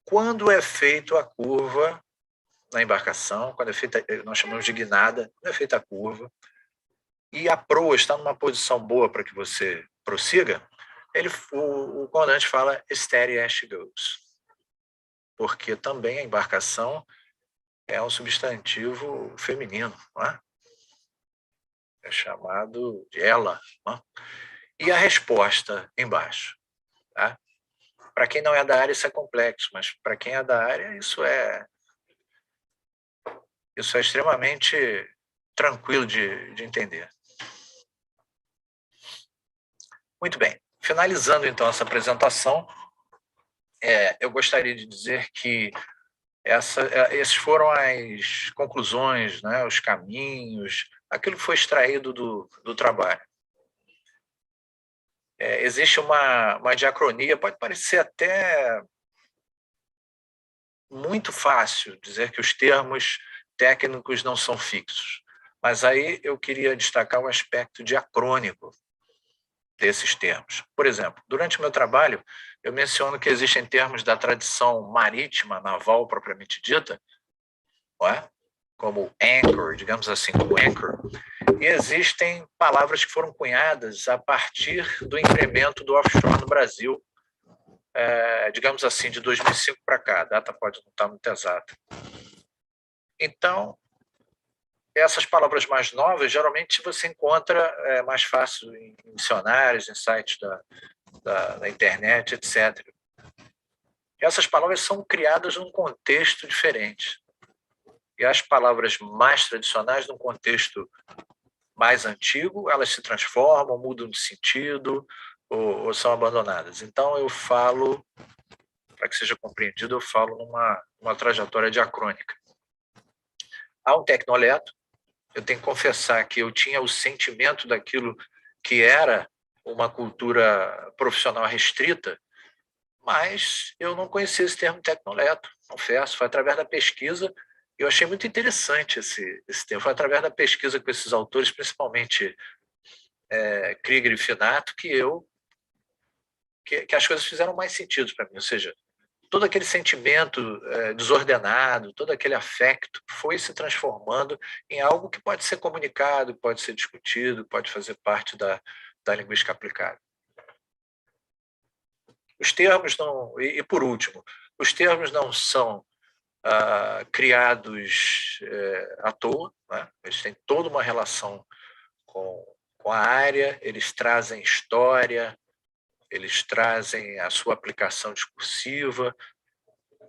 quando é feita a curva na embarcação, quando é feita, nós chamamos de guinada, quando é feita a curva, e a proa está numa posição boa para que você prossiga, o comandante fala steady as she goes, porque também a embarcação é um substantivo feminino, não é? É chamado de ela, não é? E a resposta embaixo, tá? Para quem não é da área isso é complexo, mas para quem é da área isso é extremamente tranquilo de entender. Muito bem, finalizando então essa apresentação, eu gostaria de dizer que essas foram as conclusões, né, os caminhos, aquilo que foi extraído do trabalho. Existe uma diacronia, pode parecer até muito fácil dizer que os termos técnicos não são fixos, mas aí eu queria destacar o aspecto diacrônico desses termos. Por exemplo, durante o meu trabalho, eu menciono que existem termos da tradição marítima, naval propriamente dita, não é? Como anchor, digamos assim, como anchor, e existem palavras que foram cunhadas a partir do incremento do offshore no Brasil, digamos assim, de 2005 para cá, a data pode não estar muito exata. Então, essas palavras mais novas, geralmente você encontra mais fácil em dicionários, em sites da internet, etc. Essas palavras são criadas num contexto diferente. E as palavras mais tradicionais, num contexto mais antigo, elas se transformam, mudam de sentido ou são abandonadas. Então, eu falo, para que seja compreendido, eu falo numa trajetória diacrônica. Há um tecnoleto, eu tenho que confessar que eu tinha o sentimento daquilo que era uma cultura profissional restrita, mas eu não conhecia esse termo tecnoleto, confesso, foi através da pesquisa, e eu achei muito interessante esse termo, foi através da pesquisa com esses autores, principalmente Krieger e Finato, que as coisas fizeram mais sentido para mim, ou seja, todo aquele sentimento desordenado, todo aquele afecto foi se transformando em algo que pode ser comunicado, pode ser discutido, pode fazer parte da linguística aplicada. Os termos não... E por último, os termos não são criados à toa, né? Eles têm toda uma relação com a área, eles trazem história, eles trazem a sua aplicação discursiva,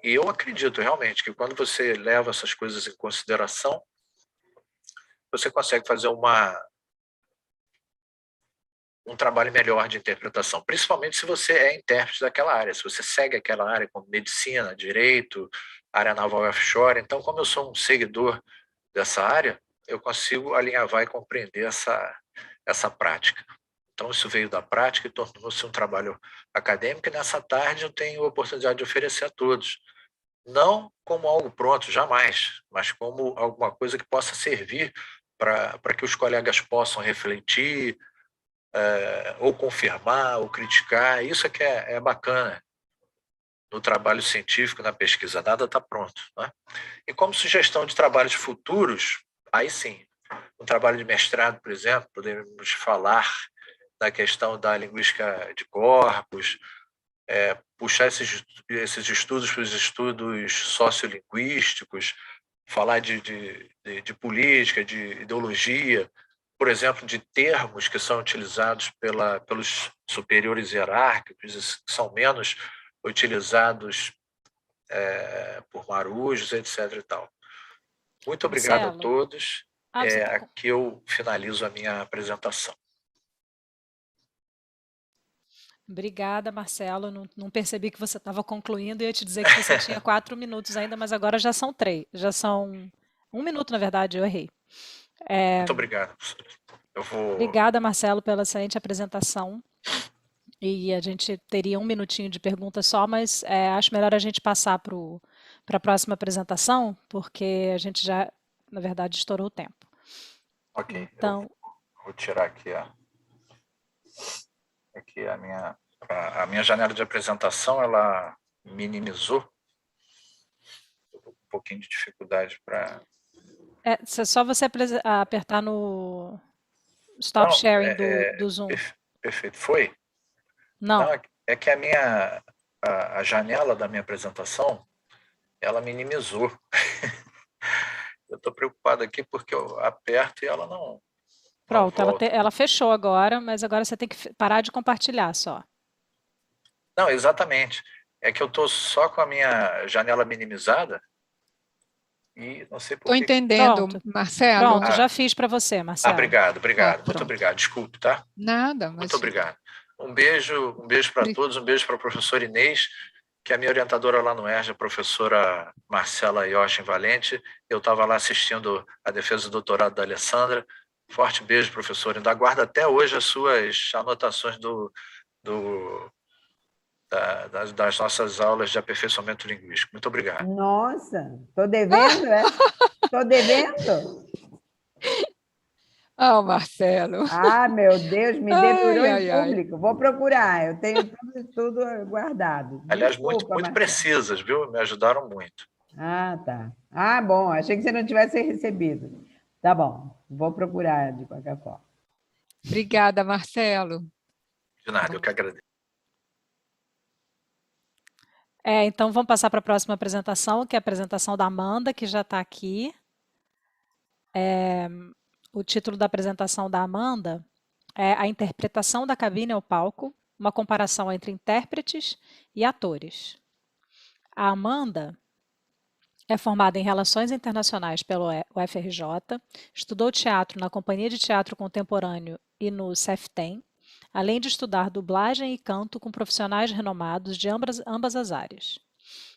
e eu acredito realmente que quando você leva essas coisas em consideração, você consegue fazer um trabalho melhor de interpretação, principalmente se você é intérprete daquela área, se você segue aquela área como medicina, direito, área naval e offshore. Então, como eu sou um seguidor dessa área, eu consigo alinhavar e compreender essa prática. Então, isso veio da prática e tornou-se um trabalho acadêmico, e nessa tarde eu tenho a oportunidade de oferecer a todos. Não como algo pronto, jamais, mas como alguma coisa que possa servir para que os colegas possam refletir, ou confirmar, ou criticar. Isso é que é bacana no trabalho científico, na pesquisa, nada está pronto, né? E como sugestão de trabalhos futuros, aí sim, um trabalho de mestrado, por exemplo, podemos falar da questão da linguística de corpos, puxar esses estudos para os estudos sociolinguísticos, falar de política, de ideologia, por exemplo, de termos que são utilizados pelos superiores hierárquicos, que são menos utilizados por marujos, etc. E tal. Muito obrigado a todos. Aqui eu finalizo a minha apresentação. Obrigada, Marcelo. Não percebi que você estava concluindo e ia te dizer que você tinha 4 minutos ainda, mas agora já são 3. Já são 1 minuto, na verdade, eu errei. Muito obrigado. Obrigada, Marcelo, pela excelente apresentação. E a gente teria 1 minutinho de pergunta só, mas acho melhor a gente passar para a próxima apresentação, porque a gente já, na verdade, estourou o tempo. Ok. Então, Vou tirar aqui, a minha janela de apresentação, ela minimizou. Estou com um pouquinho de dificuldade para... É só você apertar no Stop Sharing do Zoom. Perfeito. Foi? Não. Não, é que a janela da minha apresentação, ela minimizou. Eu estou preocupado aqui porque eu aperto e ela não... Pronto, ela fechou agora, mas agora você tem que parar de compartilhar só. Não, exatamente. É que eu estou só com a minha janela minimizada e não sei por Estou que... entendendo, Pronto. Marcelo. Pronto, já fiz para você, Marcelo. Obrigado. Muito Pronto. obrigado. Desculpe, tá? Nada. Muito obrigado. Um beijo para todos, um beijo para a professora Inês, que é a minha orientadora lá no ERJ, a professora Marcela Yoshin Valente. Eu estava lá assistindo a defesa do doutorado da Alessandra. Forte beijo, professora. Ainda aguardo até hoje as suas anotações das nossas aulas de aperfeiçoamento linguístico. Muito obrigado. Nossa, estou devendo, é? Estou devendo? Ah, Marcelo. Ah, meu Deus, me dedurou Ai, em ai. público. Vou procurar, eu tenho tudo guardado. Aliás, Desculpa, muito Marcelo. precisas, viu? Me ajudaram muito. Ah, tá. Ah, bom, achei que você não tivesse recebido. Tá bom, vou procurar de qualquer forma. Obrigada, Marcelo. De nada, eu que agradeço. Então vamos passar para a próxima apresentação, que é a apresentação da Amanda, que já está aqui. O título da apresentação da Amanda é A Interpretação da Cabine ao Palco, uma comparação entre intérpretes e atores. A Amanda é formada em Relações Internacionais pelo UFRJ, estudou teatro na Companhia de Teatro Contemporâneo e no CEFTEM, além de estudar dublagem e canto com profissionais renomados de ambas as áreas.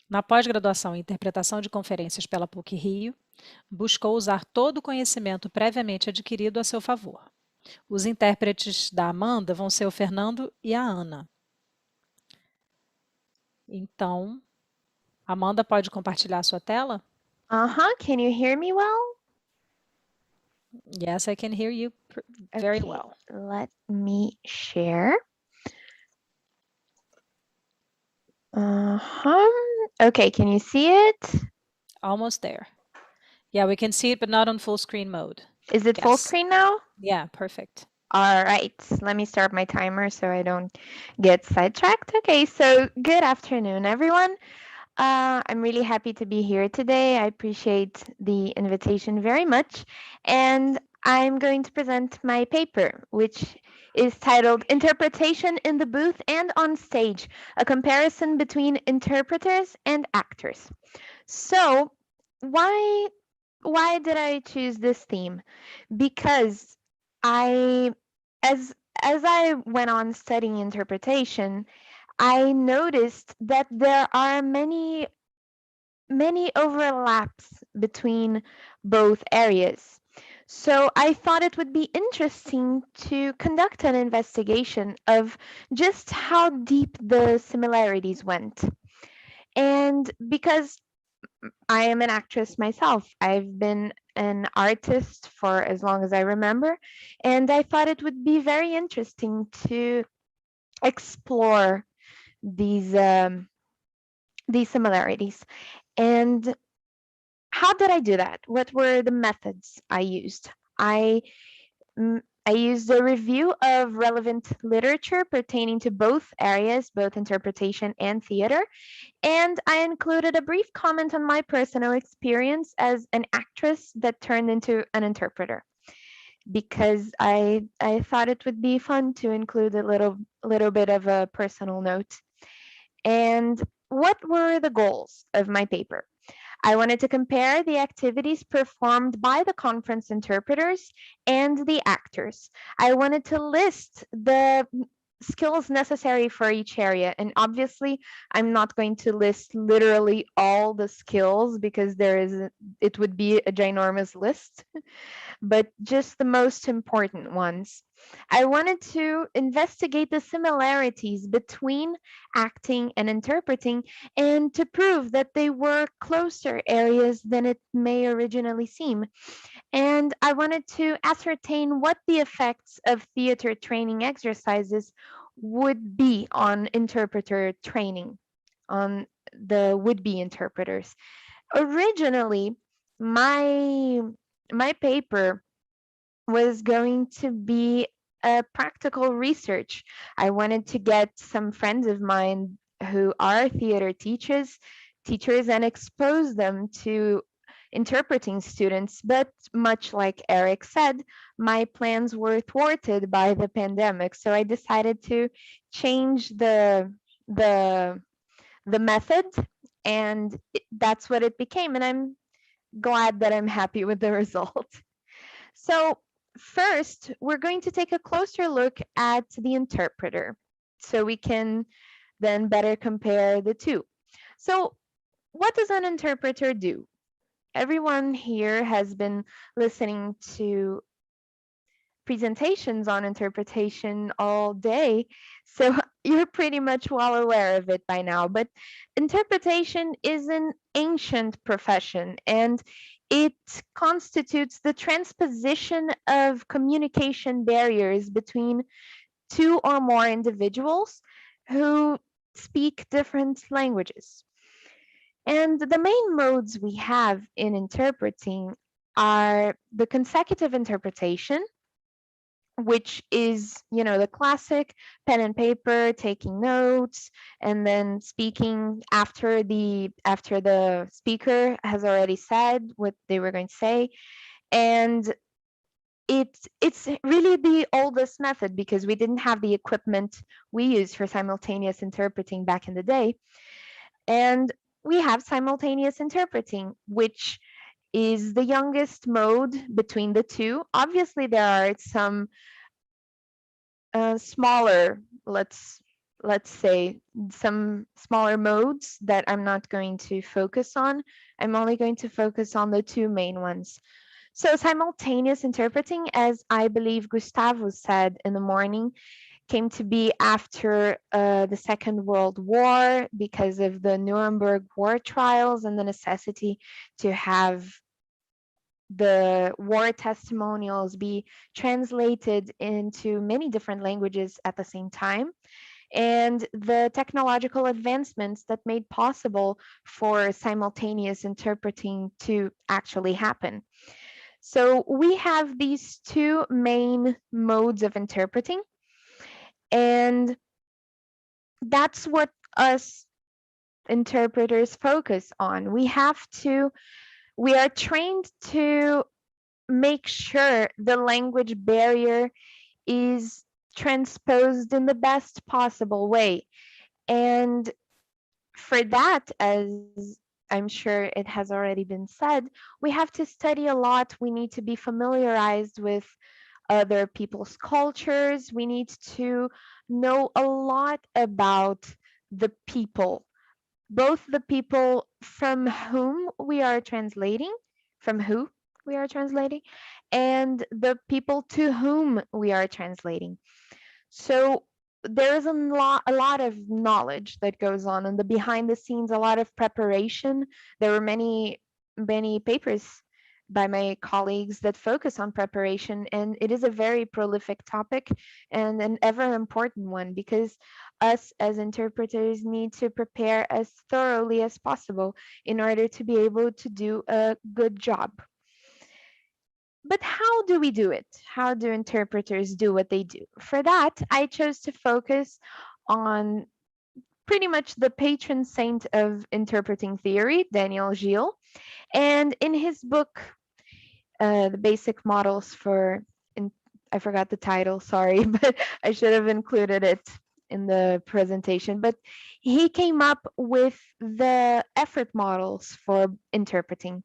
Na pós-graduação em Interpretação de Conferências pela PUC Rio, buscou usar todo o conhecimento previamente adquirido a seu favor. Os intérpretes da Amanda vão ser o Fernando e a Ana. Então, Amanda, pode compartilhar a sua tela? Can you hear me well? Yes, I can hear you very Okay, well. let me share. Okay, can you see it? Almost there. Yeah, we can see it, but not on full screen mode. Is it full Yes. screen now? Yeah, perfect. All right, let me start my timer so I don't get sidetracked. Okay, so good afternoon, everyone. I'm really happy to be here today. I appreciate the invitation very much. And I'm going to present my paper, which is titled Interpretation in the Booth and on Stage, a comparison between interpreters and actors. So why did I choose this theme? Because as I went on studying interpretation, I noticed that there are many overlaps between both areas. So I thought it would be interesting to conduct an investigation of just how deep the similarities went. And because I am an actress myself, I've been an artist for as long as I remember, and I thought it would be very interesting to explore these similarities. And how did I do that? What were the methods I used? I used a review of relevant literature pertaining to both areas, both interpretation and theater, and I included a brief comment on my personal experience as an actress that turned into an interpreter, because I thought it would be fun to include a little bit of a personal note. And what were the goals of my paper? I wanted to compare the activities performed by the conference interpreters and the actors. I wanted to list the skills necessary for each area. And obviously, I'm not going to list literally all the skills because it would be a ginormous list, but just the most important ones. I wanted to investigate the similarities between acting and interpreting and to prove that they were closer areas than it may originally seem. And I wanted to ascertain what the effects of theater training exercises would be on interpreter training, on the would-be interpreters. Originally, my paper was going to be a practical research. I wanted to get some friends of mine who are theater teachers and expose them to interpreting students, but much like Eric said, my plans were thwarted by the pandemic. So I decided to change the method, and that's what it became. And I'm glad that I'm happy with the result. So first, we're going to take a closer look at the interpreter so we can then better compare the two. So what does an interpreter do? Everyone here has been listening to presentations on interpretation all day, so you're pretty much well aware of it by now. But interpretation is an ancient profession, and it constitutes the transposition of communication barriers between two or more individuals who speak different languages. And the main modes we have in interpreting are the consecutive interpretation, which is, the classic pen and paper, taking notes, and then speaking after the speaker has already said what they were going to say. And it's really the oldest method because we didn't have the equipment we use for simultaneous interpreting back in the day. And we have simultaneous interpreting, which is the youngest mode between the two. Obviously, there are some smaller, let's say, some smaller modes that I'm not going to focus on. I'm only going to focus on the two main ones. So simultaneous interpreting, as I believe Gustavo said in the morning, came to be after the Second World War because of the Nuremberg war trials and the necessity to have the war testimonials be translated into many different languages at the same time, and the technological advancements that made possible for simultaneous interpreting to actually happen. So we have these two main modes of interpreting, and that's what us interpreters focus on. We are trained to make sure the language barrier is transposed in the best possible way. And for that, as I'm sure it has already been said, we have to study a lot. We need to be familiarized with other people's cultures. We need to know a lot about the people, both the people from whom we are translating, and the people to whom we are translating. So there is a lot of knowledge that goes on in the behind the scenes, a lot of preparation. There were many papers by my colleagues that focus on preparation, and it is a very prolific topic and an ever important one because us as interpreters need to prepare as thoroughly as possible in order to be able to do a good job. But how do we do it? How do interpreters do what they do? For that, I chose to focus on pretty much the patron saint of interpreting theory, Daniel Gil. And in his book, The Basic Models for, I forgot the title, sorry, but I should have included it in the presentation. But he came up with the effort models for interpreting.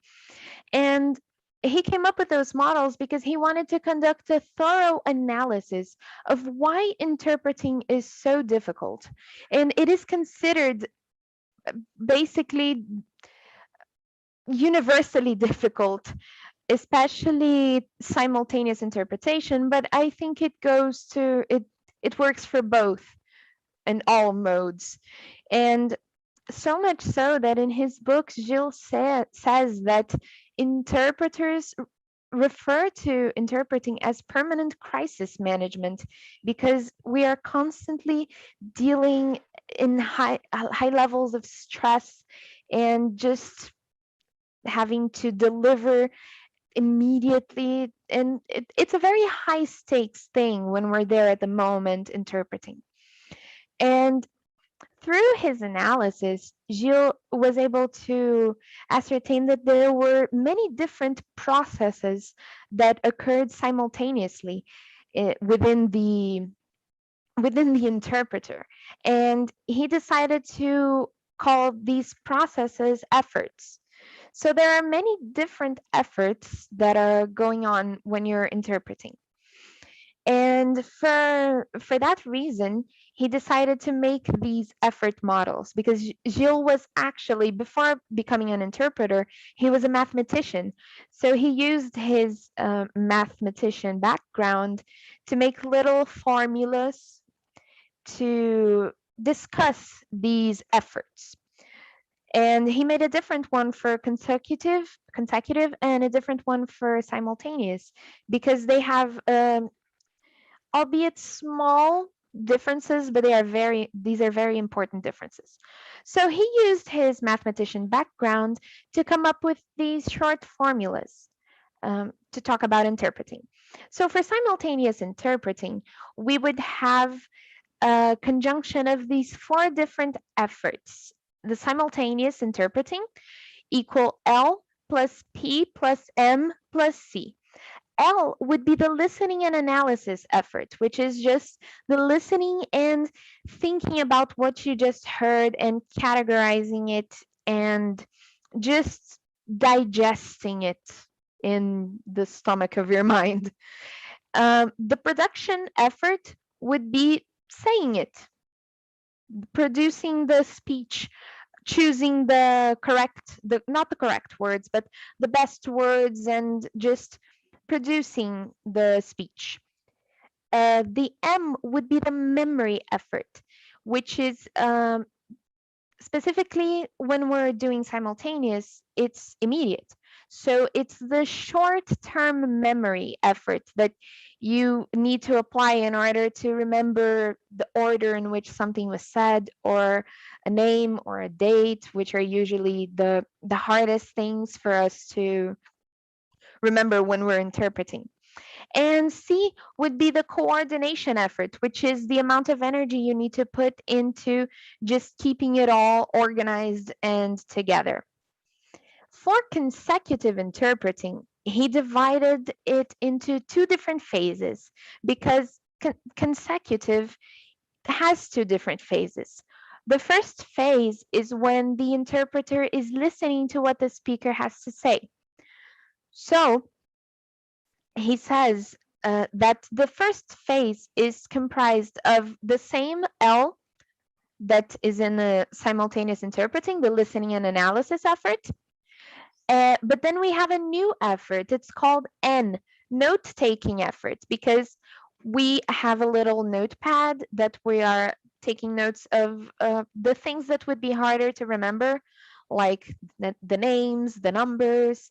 And he came up with those models because he wanted to conduct a thorough analysis of why interpreting is so difficult. And it is considered basically universally difficult, especially simultaneous interpretation, but I think it goes to, it works for both in all modes. And so much so that in his books, Gilles says that interpreters refer to interpreting as permanent crisis management because we are constantly dealing in high levels of stress and just having to deliver immediately. And it's a very high stakes thing when we're there at the moment interpreting. And through his analysis, Gilles was able to ascertain that there were many different processes that occurred simultaneously within the interpreter. And he decided to call these processes efforts. So there are many different efforts that are going on when you're interpreting. And for that reason, he decided to make these effort models because Gilles was actually, before becoming an interpreter, he was a mathematician. So he used his mathematician background to make little formulas to discuss these efforts. And he made a different one for consecutive and a different one for simultaneous because they have albeit small differences, but these are very important differences. So he used his mathematician background to come up with these short formulas to talk about interpreting. So for simultaneous interpreting, we would have a conjunction of these 4 different efforts. The simultaneous interpreting equal L plus P plus M plus C. L would be the listening and analysis effort, which is just the listening and thinking about what you just heard and categorizing it and just digesting it in the stomach of your mind. The production effort would be saying it, producing the speech, choosing the correct, not the correct words, but the best words and just producing the speech. The M would be the memory effort, which is specifically when we're doing simultaneous, it's immediate. So it's the short-term memory effort that you need to apply in order to remember the order in which something was said, or a name or a date, which are usually the hardest things for us to remember when we're interpreting. And C would be the coordination effort, which is the amount of energy you need to put into just keeping it all organized and together. For consecutive interpreting, he divided it into 2 different phases because consecutive has 2 different phases. The first phase is when the interpreter is listening to what the speaker has to say. So he says that the first phase is comprised of the same L that is in the simultaneous interpreting, the listening and analysis effort. But then we have a new effort. It's called N, note-taking effort, because we have a little notepad that we are taking notes of the things that would be harder to remember, like the names, the numbers.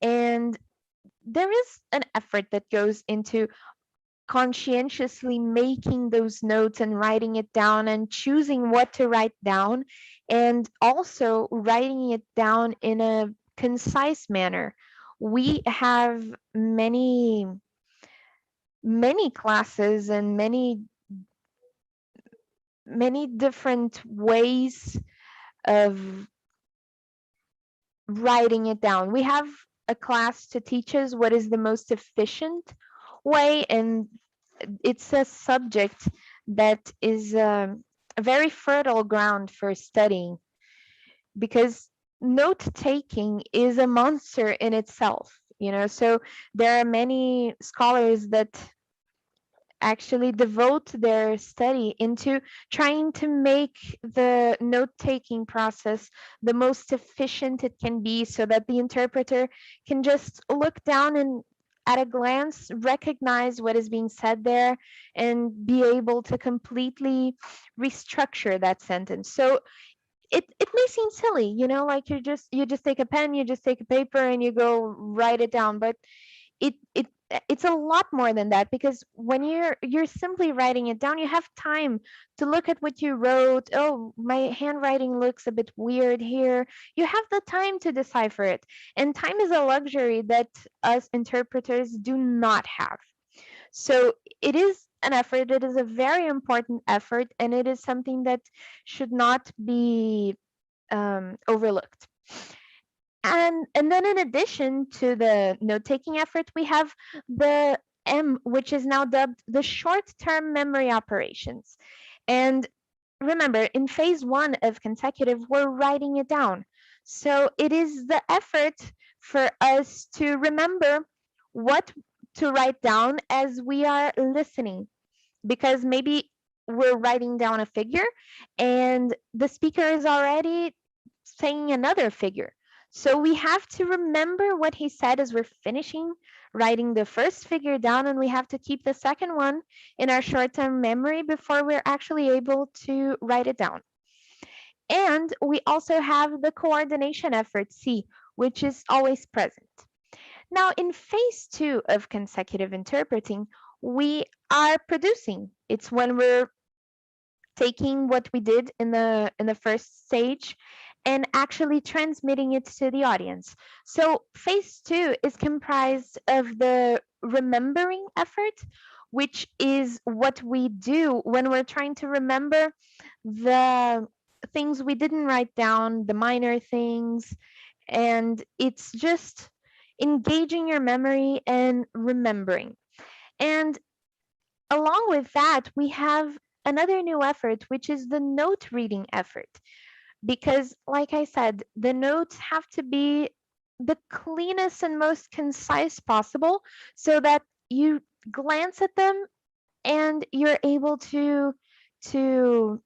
And there is an effort that goes into conscientiously making those notes and writing it down and choosing what to write down, and also writing it down in a concise manner. We have many classes and many different ways of writing it down. We have a class to teach us what is the most efficient way, and it's a subject that is a very fertile ground for studying, because note-taking is a monster in itself, so there are many scholars that actually devote their study into trying to make the note-taking process the most efficient it can be, so that the interpreter can just look down and at a glance recognize what is being said there and be able to completely restructure that sentence. So it may seem silly, you know, like you just take a pen, you just take a paper and you go write it down, but it's a lot more than that, because when you're simply writing it down, you have time to look at what you wrote. Oh, my handwriting looks a bit weird here. You have the time to decipher it, and time is a luxury that us interpreters do not have. So it is an effort. It is a very important effort, and it is something that should not be overlooked. And then in addition to the note-taking effort, we have the M, which is now dubbed the short-term memory operations. And remember, in phase 1 of consecutive, we're writing it down. So it is the effort for us to remember what to write down as we are listening, because maybe we're writing down a figure and the speaker is already saying another figure. So we have to remember what he said as we're finishing writing the first figure down, and we have to keep the second one in our short-term memory before we're actually able to write it down. And we also have the coordination effort, C, which is always present. Now, in phase 2 of consecutive interpreting, we are producing. It's when we're taking what we did in the first stage and actually transmitting it to the audience. So phase 2 is comprised of the remembering effort, which is what we do when we're trying to remember the things we didn't write down, the minor things, and it's just engaging your memory and remembering. And along with that, we have another new effort, which is the note reading effort. Because like I said, the notes have to be the cleanest and most concise possible so that you glance at them and you're able to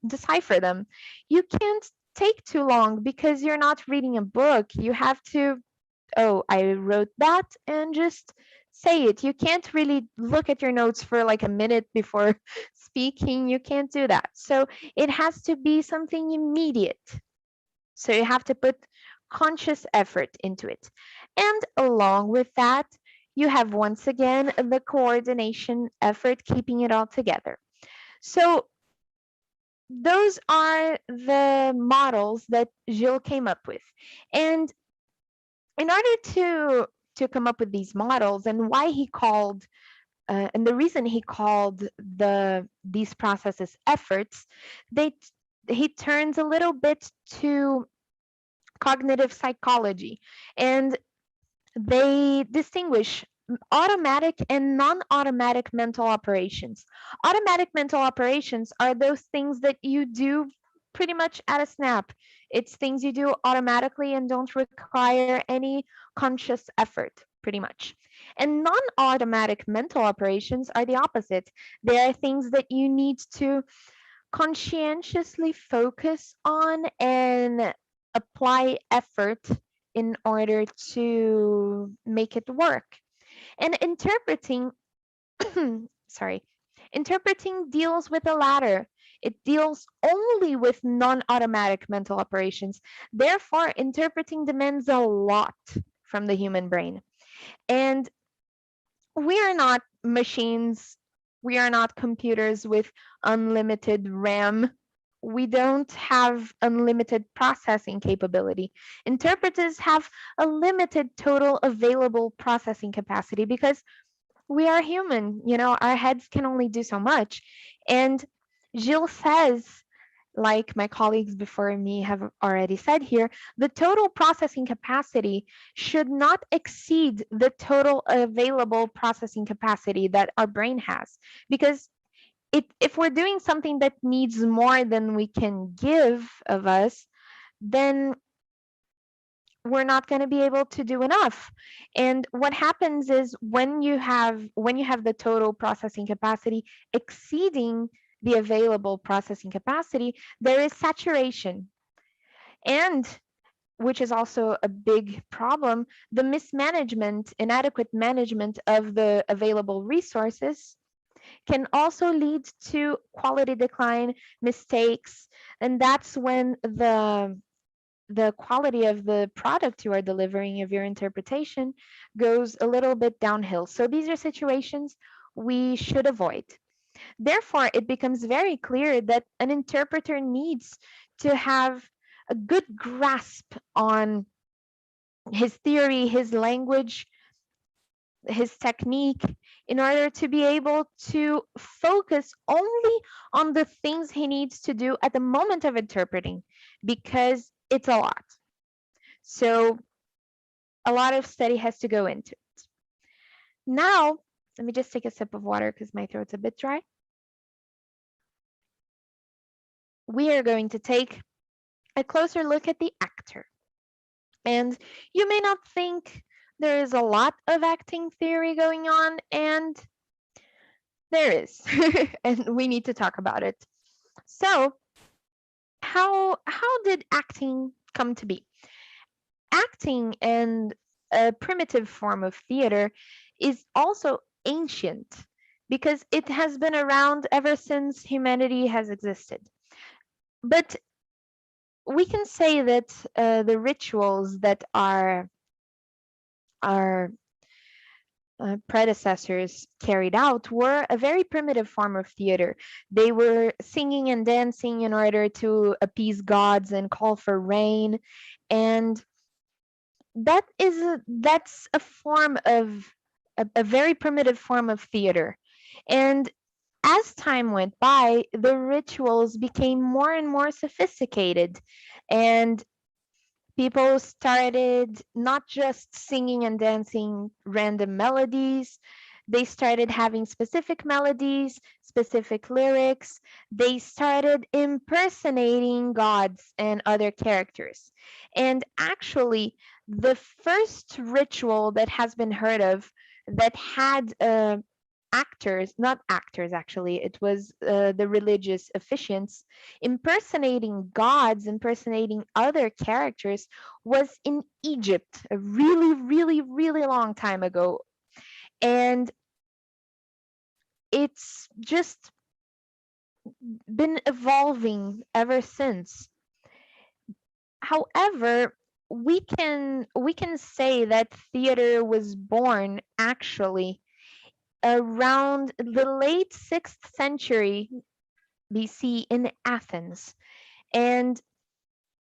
decipher them. You can't take too long because you're not reading a book. You have to, oh, I wrote that, and just say it. You can't really look at your notes for like a minute before speaking. You can't do that. So it has to be something immediate. So you have to put conscious effort into it. And along with that, you have once again the coordination effort, keeping it all together. So those are the models that Gilles came up with. And in order to come up with these models, and why he called and the reason he called these processes efforts, he turns a little bit to cognitive psychology, and they distinguish automatic and non-automatic mental operations. Automatic mental operations are those things that you do pretty much at a snap. It's things you do automatically and don't require any conscious effort, pretty much. And non-automatic mental operations are the opposite. They are things that you need to conscientiously focus on and apply effort in order to make it work. And interpreting, interpreting deals with the latter. It deals only with non-automatic mental operations. Therefore, interpreting demands a lot from the human brain. And we are not machines. We are not computers with unlimited RAM. We don't have unlimited processing capability. Interpreters have a limited total available processing capacity because we are human. You know, our heads can only do so much. And Gilles says, like my colleagues before me have already said here, the total processing capacity should not exceed the total available processing capacity that our brain has. Because if we're doing something that needs more than we can give of us, then we're not going to be able to do enough. And what happens is when you have the total processing capacity exceeding the available processing capacity, there is saturation. And which is also a big problem, the mismanagement, inadequate management of the available resources can also lead to quality decline, mistakes, and that's when the quality of the product you are delivering, of your interpretation, goes a little bit downhill. So these are situations we should avoid. Therefore, it becomes very clear that an interpreter needs to have a good grasp on his theory, his language, his technique, in order to be able to focus only on the things he needs to do at the moment of interpreting, because it's a lot. So a lot of study has to go into it. Now, let me just take a sip of water because my throat's a bit dry. We are going to take a closer look at the actor. And you may not think there is a lot of acting theory going on, and there is, and we need to talk about it. So how did acting come to be? Acting, and a primitive form of theater, is also ancient because it has been around ever since humanity has existed. But we can say that the rituals that our predecessors carried out were a very primitive form of theater. They were singing and dancing in order to appease gods and call for rain, and that's a form of a very primitive form of theater. And as time went by, the rituals became more and more sophisticated, and people started not just singing and dancing random melodies. They started having specific melodies, specific lyrics. They started impersonating gods and other characters. And actually, the first ritual that has been heard of that had actors, not actors actually, it was the religious officiants impersonating gods, impersonating other characters, was in Egypt a really, really, really long time ago. And it's just been evolving ever since. However, we can say that theater was born actually around the late 6th century BC in Athens. And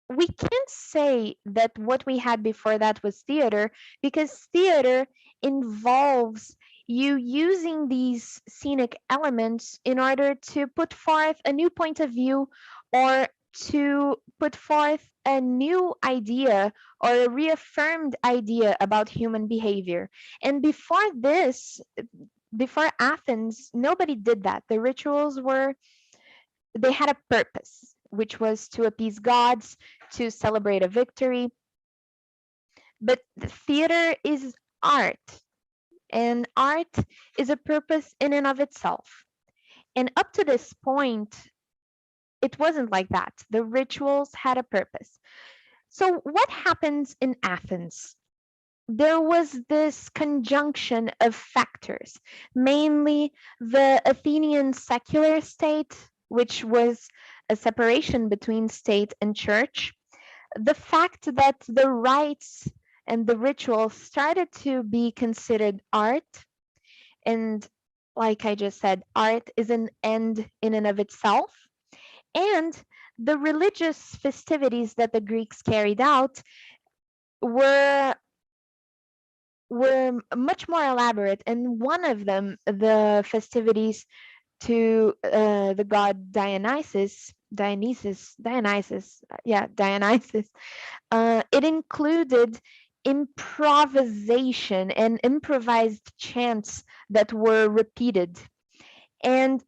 we can't say that what we had before that was theater, because theater involves you using these scenic elements in order to put forth a new point of view, or to put forth a new idea or a reaffirmed idea about human behavior. And before this, before Athens, nobody did that. The rituals they had a purpose, which was to appease gods, to celebrate a victory. But the theater is art, and art is a purpose in and of itself. And up to this point, it wasn't like that. The rituals had a purpose. So what happens in Athens? There was this conjunction of factors, mainly the Athenian secular state, which was a separation between state and church, the fact that the rites and the rituals started to be considered art, and like I just said, art is an end in and of itself, and the religious festivities that the Greeks carried out were much more elaborate, and one of them, the festivities to the god Dionysus, it included improvisation and improvised chants that were repeated. And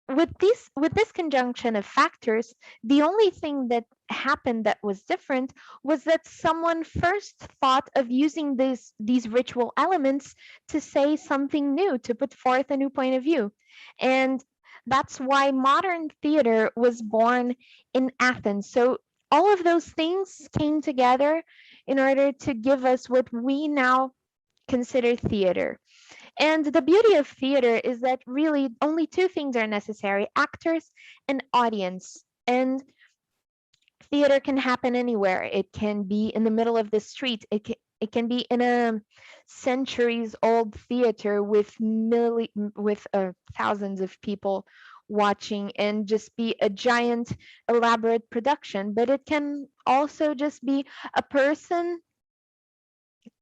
with this conjunction of factors, the only thing that happened that was different was that someone first thought of using these ritual elements to say something new, to put forth a new point of view. And that's why modern theater was born in Athens. So all of those things came together in order to give us what we now consider theater. And the beauty of theater is that really only two things are necessary: actors and audience. And theater can happen anywhere. It can be in the middle of the street. It can be in a centuries-old theater with thousands of people watching and just be a giant, elaborate production. But it can also just be a person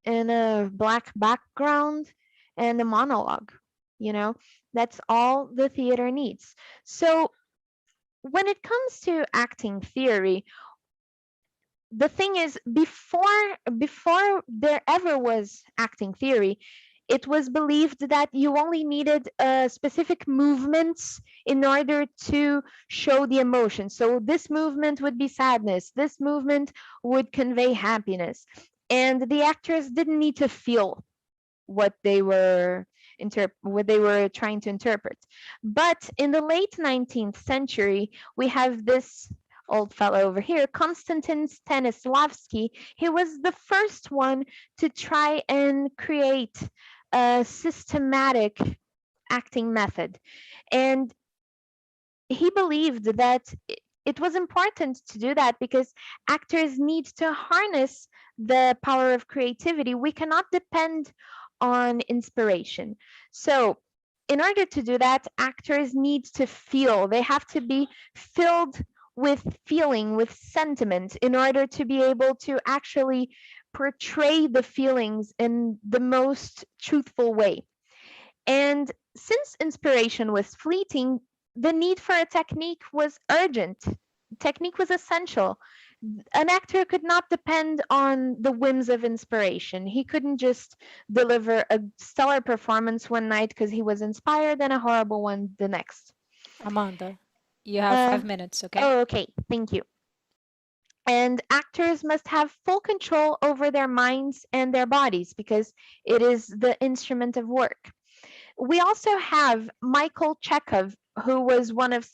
in a black background and a monologue. You know, that's all the theater needs. So when it comes to acting theory, the thing is, before there ever was acting theory, it was believed that you only needed specific movements in order to show the emotion. So this movement would be sadness, this movement would convey happiness, and the actors didn't need to feel what they were trying to interpret. But in the late 19th century, we have this old fellow over here, Konstantin Stanislavski. He was the first one to try and create a systematic acting method. And he believed that it was important to do that because actors need to harness the power of creativity. We cannot depend on inspiration. So in order to do that, actors need to feel. They have to be filled with feeling, with sentiment, in order to be able to actually portray the feelings in the most truthful way. And since inspiration was fleeting, the need for a technique was urgent. Technique was essential. An actor could not depend on the whims of inspiration. He couldn't just deliver a stellar performance one night because he was inspired and a horrible one the next. Amanda, you have 5 minutes, okay? Oh, okay. Thank you. And actors must have full control over their minds and their bodies because it is the instrument of work. We also have Michael Chekhov, who was one of,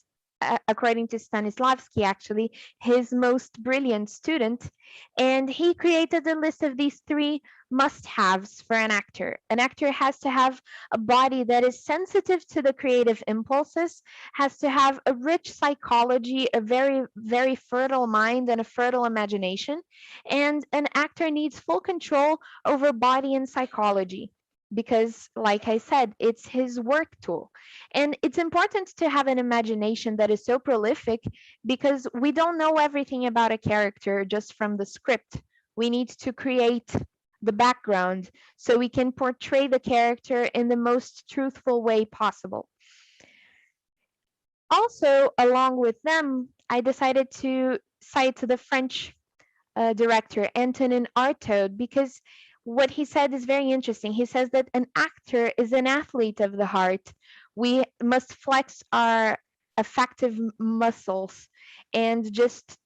according to Stanislavski, actually, his most brilliant student. And he created a list of these 3 must-haves for an actor. An actor has to have a body that is sensitive to the creative impulses, has to have a rich psychology, a very, very fertile mind, and a fertile imagination. And an actor needs full control over body and psychology, because, like I said, it's his work tool. And it's important to have an imagination that is so prolific because we don't know everything about a character just from the script. We need to create the background so we can portray the character in the most truthful way possible. Also, along with them, I decided to cite the French director, Antonin Artaud, because what he said is very interesting. He says that an actor is an athlete of the heart. We must flex our affective muscles and just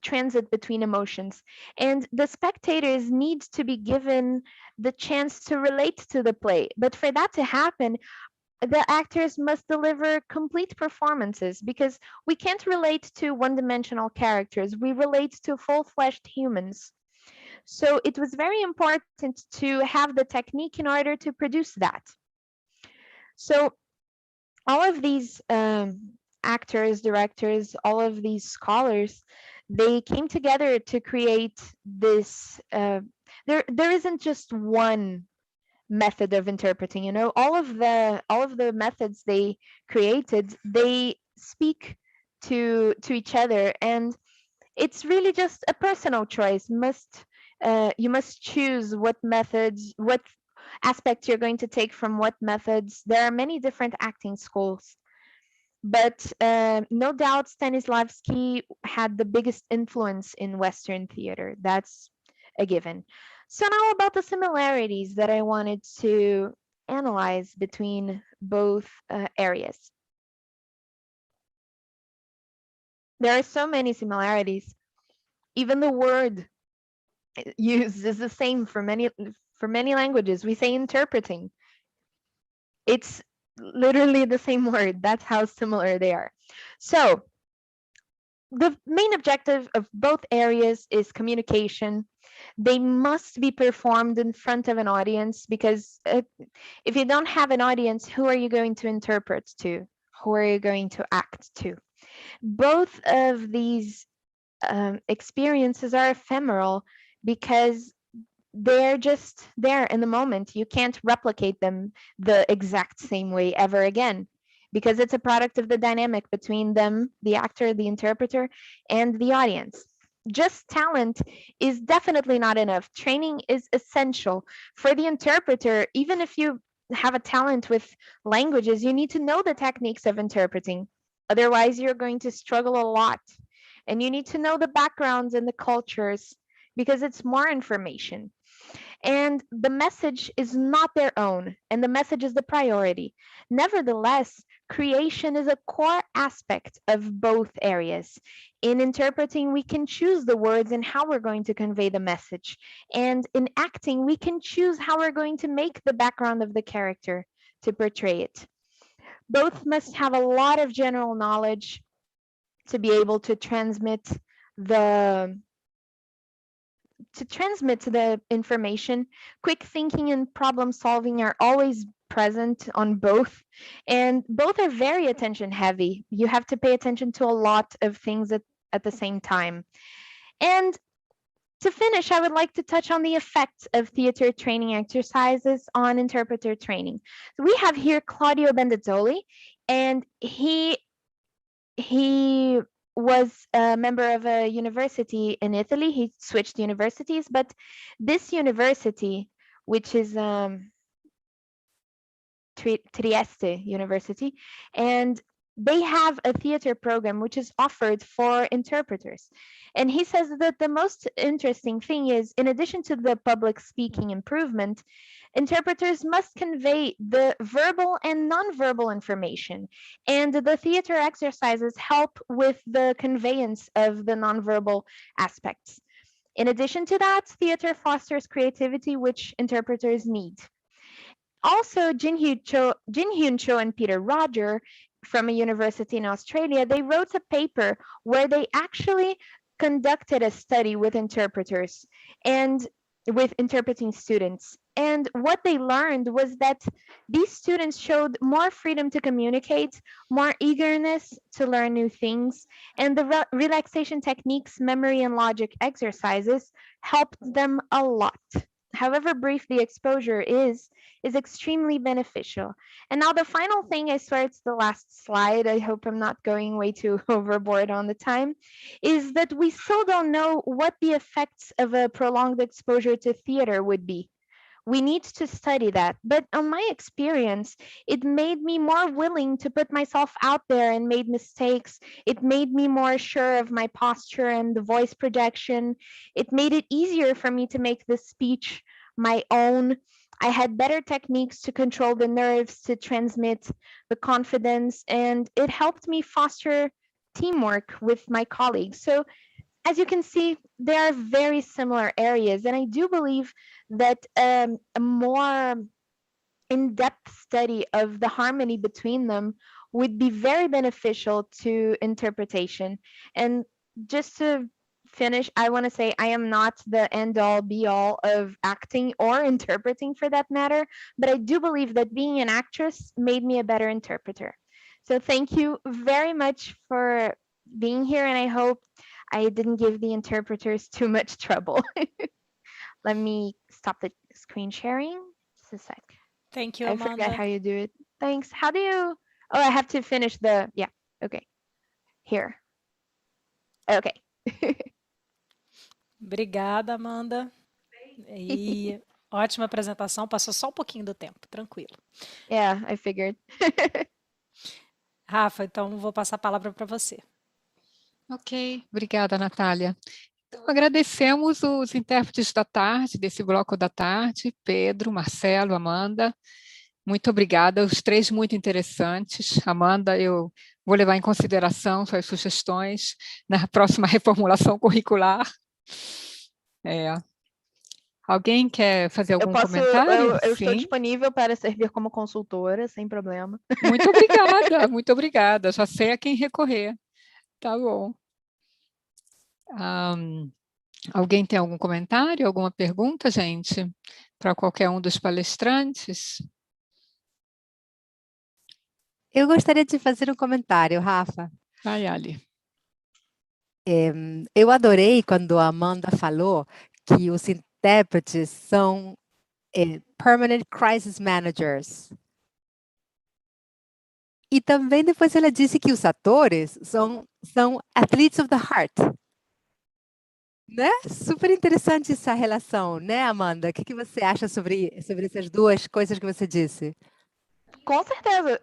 transit between emotions. And the spectators need to be given the chance to relate to the play. But for that to happen, the actors must deliver complete performances because we can't relate to one-dimensional characters. We relate to full-fleshed humans. So it was very important to have the technique in order to produce that. So all of these actors, directors, all of these scholars, they came together to create this. There isn't just one method of interpreting. You know, all of the methods they created, they speak to each other, and it's really just a personal choice. You must choose what methods, what aspects you're going to take from what methods. There are many different acting schools, but no doubt Stanislavski had the biggest influence in Western theater. That's a given. So now about the similarities that I wanted to analyze between both areas. There are so many similarities. Even the word used is the same for many languages. We say interpreting. It's literally the same word. That's how similar they are. So the main objective of both areas is communication. They must be performed in front of an audience, because if you don't have an audience, who are you going to interpret to? Who are you going to act to? Both of these experiences are ephemeral, because they're just there in the moment. You can't replicate them the exact same way ever again, because it's a product of the dynamic between them, the actor, the interpreter, and the audience. Just talent is definitely not enough. Training is essential. For the interpreter, even if you have a talent with languages, you need to know the techniques of interpreting. Otherwise, you're going to struggle a lot. And you need to know the backgrounds and the cultures, because it's more information. And the message is not their own, and the message is the priority. Nevertheless, creation is a core aspect of both areas. In interpreting, we can choose the words and how we're going to convey the message. And in acting, we can choose how we're going to make the background of the character to portray it. Both must have a lot of general knowledge to be able to transmit the information. Quick thinking and problem solving are always present on both, and both are very attention heavy. You have to pay attention to a lot of things at the same time. And to finish, I would like to touch on the effects of theater training exercises on interpreter training. So we have here Claudio Bendezzoli, and he was a member of a university in Italy. He switched universities, but this university, which is Trieste University, and they have a theater program which is offered for interpreters. And he says that the most interesting thing is, in addition to the public speaking improvement, interpreters must convey the verbal and nonverbal information. And the theater exercises help with the conveyance of the nonverbal aspects. In addition to that, theater fosters creativity, which interpreters need. Also, Jin-Hyun Cho and Peter Roger from a university in Australia, they wrote a paper where they actually conducted a study with interpreters and with interpreting students. And what they learned was that these students showed more freedom to communicate, more eagerness to learn new things, and the relaxation techniques, memory and logic exercises helped them a lot. However brief the exposure is extremely beneficial. And now the final thing, I swear it's the last slide, I hope I'm not going way too overboard on the time, is that we still don't know what the effects of a prolonged exposure to theater would be. We need to study that. But on my experience, it made me more willing to put myself out there and made mistakes. It made me more sure of my posture and the voice projection. It made it easier for me to make the speech my own. I had better techniques to control the nerves, to transmit the confidence, and it helped me foster teamwork with my colleagues. So as you can see, there are very similar areas, and I do believe that a more in-depth study of the harmony between them would be very beneficial to interpretation. And just to finish, I want to say I am not the end-all be-all of acting or interpreting for that matter, but I do believe that being an actress made me a better interpreter. So thank you very much for being here, and I hope I didn't give the interpreters too much trouble. Let me stop the screen sharing. Just a sec. Thank you, I Amanda. forgot how you do it. Thanks. How do you? Oh, I have to finish the. Yeah. Okay. Here. Okay. Obrigada, Amanda. E ótima apresentação. Passou só um pouquinho do tempo, tranquilo. Yeah, I figured. Rafa, então vou passar a palavra para você. Ok, obrigada, Natália. Então, agradecemos os intérpretes da tarde, desse bloco da tarde, Pedro, Marcelo, Amanda. Muito obrigada, os três muito interessantes. Amanda, eu vou levar em consideração suas sugestões na próxima reformulação curricular. Alguém quer fazer algum comentário? Eu estou disponível para servir como consultora, sem problema. Muito obrigada, muito obrigada. Já sei a quem recorrer. Tá bom. Alguém tem algum comentário, alguma pergunta, gente? Para qualquer um dos palestrantes? Eu gostaria de fazer um comentário, Rafa. Vai, Ali. Eu adorei quando a Amanda falou que os intérpretes são permanent crisis managers. E também depois ela disse que os atores são athletes of the heart. Né? Super interessante essa relação, né, Amanda? O que você acha sobre essas duas coisas que você disse? Com certeza.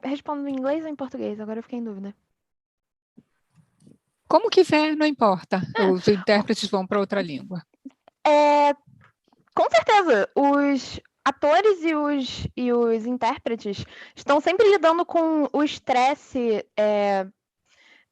Respondo em inglês ou em português? Agora eu fiquei em dúvida. Como quiser, não importa. Os intérpretes vão para outra língua. Com certeza. Os atores e os intérpretes estão sempre lidando com o estresse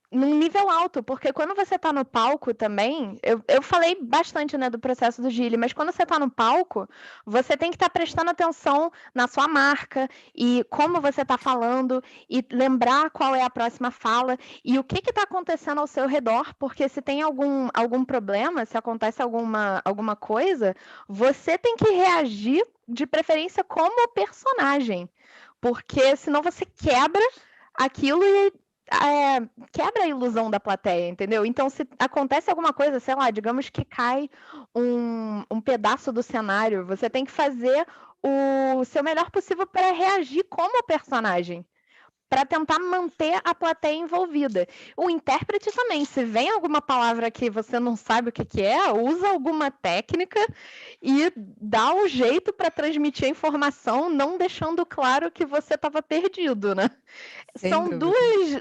num nível alto, porque quando você está no palco também, eu falei bastante, né, do processo do Gili, mas quando você está no palco, você tem que estar prestando atenção na sua marca e como você está falando e lembrar qual é a próxima fala e o que está acontecendo ao seu redor, porque se tem algum problema, se acontece alguma coisa, você tem que reagir de preferência como personagem, porque senão você quebra aquilo e quebra a ilusão da plateia, entendeu? Então, se acontece alguma coisa, sei lá, digamos que cai um pedaço do cenário, você tem que fazer o seu melhor possível para reagir como personagem, para tentar manter a plateia envolvida. O intérprete também, se vem alguma palavra que você não sabe o que é, usa alguma técnica e dá um jeito para transmitir a informação, não deixando claro que você estava perdido, né? Sem São dúvida.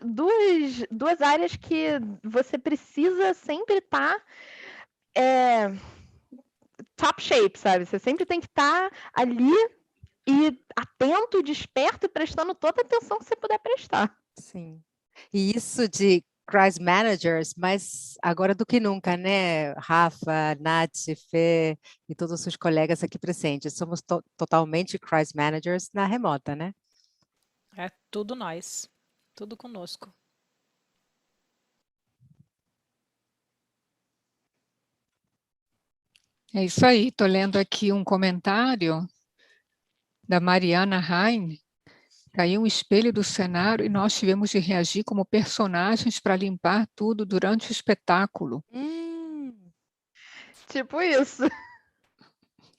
duas áreas que você precisa sempre estar top shape, sabe? Você sempre tem que estar ali e atento, desperto e prestando toda a atenção que você puder prestar. Sim. E isso de crisis managers, mas agora do que nunca, né, Rafa, Nath, Fê e todos os seus colegas aqui presentes, somos totalmente crisis managers na remota, né? É tudo nós, tudo conosco. É isso aí. Estou lendo aqui um comentário da Mariana Rain. Caiu um espelho do cenário e nós tivemos de reagir como personagens para limpar tudo durante o espetáculo. Tipo isso.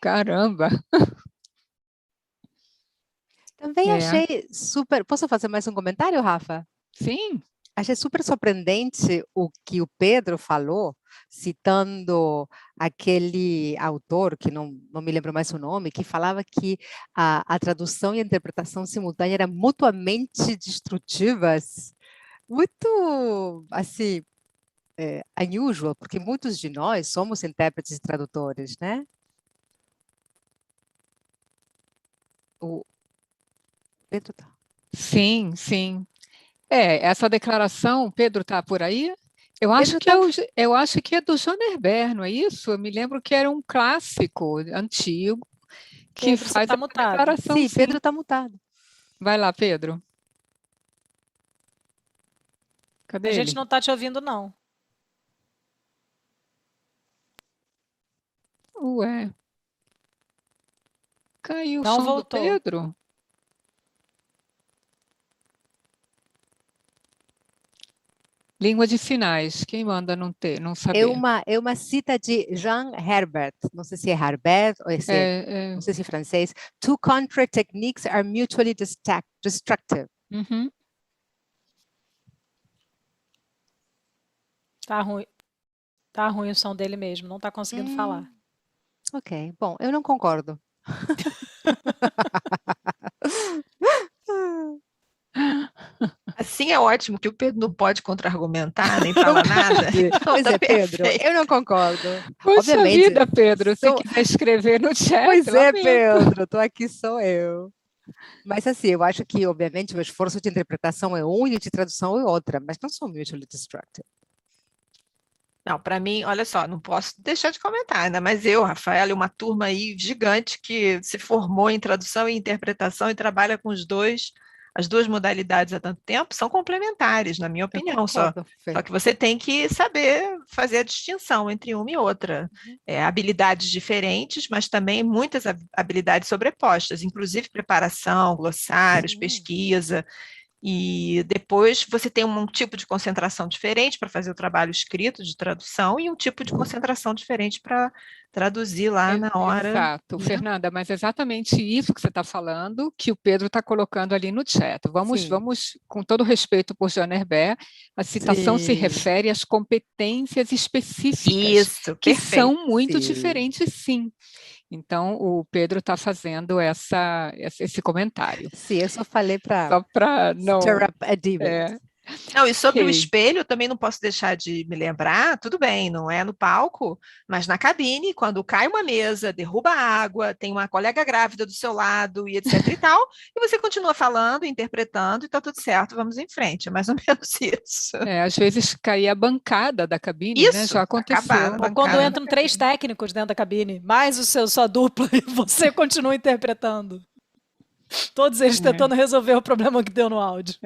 Caramba! Também achei super... Posso fazer mais um comentário, Rafa? Sim. Achei super surpreendente o que o Pedro falou, citando aquele autor, que não me lembro mais o nome, que falava que a tradução e a interpretação simultânea eram mutuamente destrutivas. Muito, assim, unusual, porque muitos de nós somos intérpretes e tradutores, né? O Pedro tá. Sim, sim. Essa declaração, Pedro está por aí? Eu acho que é do Jonerber, não é isso? Eu me lembro que era um clássico antigo que Pedro, você faz tá a mutado. declaração. Sim, Pedro está mutado. Vai lá, Pedro. Cadê A ele? gente não está te ouvindo, não. Ué. Caiu o Não som do voltou. Pedro? Língua de sinais. Quem manda não saber? É uma cita de Jean Herbert, não sei se é Herbert ou não sei se é francês. Two contrary techniques are mutually destructive. Uhum. Tá ruim. Tá ruim o som dele mesmo, não tá conseguindo falar. Ok, bom, eu não concordo. Assim é ótimo, que o Pedro não pode contra-argumentar, nem falar nada. Pois Tá é, Pedro, perfeito. eu não concordo. Poxa Obviamente, vida, Pedro, se quiser escrever no chat, Pois é, lamento. Pedro, estou aqui, sou eu. Mas assim, eu acho que, obviamente, o esforço de interpretação é um e de tradução é outra, mas não são mutually destructive. Não, para mim, olha só, não posso deixar de comentar, ainda mais eu, Rafaela, e uma turma aí gigante que se formou em tradução e interpretação e trabalha com os dois as duas modalidades há tanto tempo são complementares, na minha opinião, só que você tem que saber fazer a distinção entre uma e outra. Habilidades diferentes, mas também muitas habilidades sobrepostas, inclusive preparação, glossários, pesquisa. E depois você tem um tipo de concentração diferente para fazer o trabalho escrito de tradução e um tipo de concentração diferente para traduzir lá na hora. Exato, Fernanda, mas exatamente isso que você está falando, que o Pedro está colocando ali no chat. Vamos, com todo respeito por Jean Herbert, a citação se refere às competências específicas, que são muito diferentes, sim. Então, o Pedro está fazendo esse comentário. Sim, eu só falei para... Só para não... stir up a debate. Não, e sobre o espelho, eu também não posso deixar de me lembrar, tudo bem, não é no palco, mas na cabine, quando cai uma mesa, derruba a água, tem uma colega grávida do seu lado e etc e tal, e você continua falando, interpretando, e está tudo certo, vamos em frente, é mais ou menos isso. Às vezes caía a bancada da cabine, isso, né? Já aconteceu. Ou quando entram 3 técnicos dentro da cabine, mais sua dupla, e você continua interpretando. Todos eles tentando resolver o problema que deu no áudio.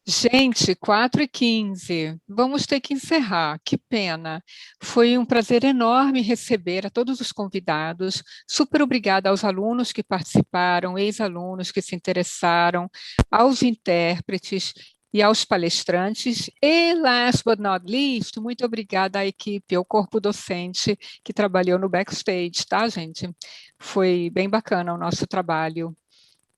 Gente, 4h15, vamos ter que encerrar, que pena. Foi um prazer enorme receber a todos os convidados, super obrigada aos alunos que participaram, ex-alunos que se interessaram, aos intérpretes e aos palestrantes, e last but not least, muito obrigada à equipe, ao corpo docente que trabalhou no backstage, tá, gente? Foi bem bacana o nosso trabalho.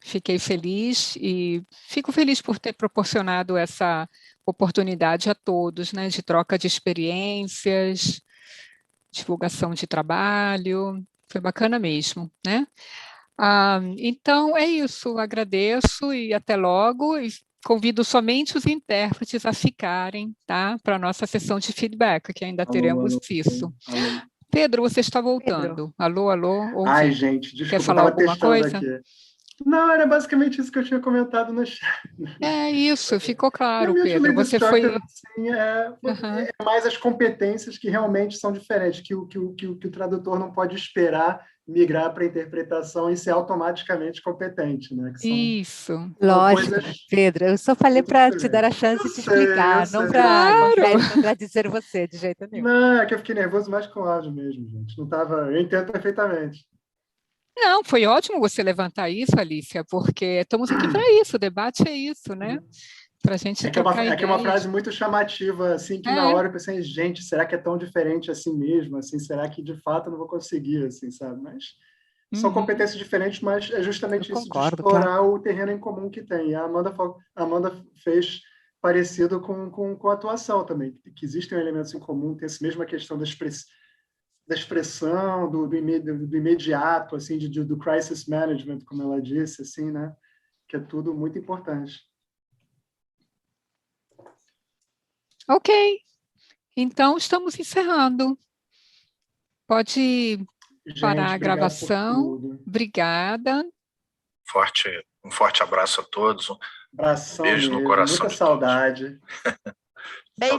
Fiquei feliz e fico feliz por ter proporcionado essa oportunidade a todos, né, de troca de experiências, divulgação de trabalho, foi bacana mesmo, né? Então, é isso, agradeço e até logo, e convido somente os intérpretes a ficarem, tá, para a nossa sessão de feedback, que ainda teremos isso. Alô. Pedro, você está voltando. Alô, ouvi. Ai, gente, desculpa, quer falar alguma coisa? Aqui. Não, era basicamente isso que eu tinha comentado no chat. É isso, ficou claro, Pedro. Você foi... Assim, é mais as competências que realmente são diferentes, que o tradutor não pode esperar migrar para a interpretação e ser automaticamente competente, né? Que são, isso. Lógico, Pedro, eu só falei para te dar a chance de explicar, não para dizer você, de jeito nenhum. Não, é que eu fiquei nervoso mais com o áudio mesmo, gente. Não tava... Eu entendo perfeitamente. Não, foi ótimo você levantar isso, Alicia, porque estamos aqui para isso, o debate é isso, né? Para a gente trocar ideias. É uma frase muito chamativa, assim, que na hora eu pensei, gente, será que é tão diferente assim mesmo? Assim, será que de fato eu não vou conseguir, assim, sabe? Mas são competências diferentes, mas é justamente isso, de explorar o terreno em comum que tem. E a Amanda fez parecido com a atuação também, que existem elementos em comum, tem essa mesma questão da expressão, do imediato, assim, do crisis management, como ela disse, assim, né? Que é tudo muito importante. Ok, então estamos encerrando. Pode parar a gravação. Obrigada. Um forte abraço a todos. Abração beijo mesmo, no coração. Muita saudade.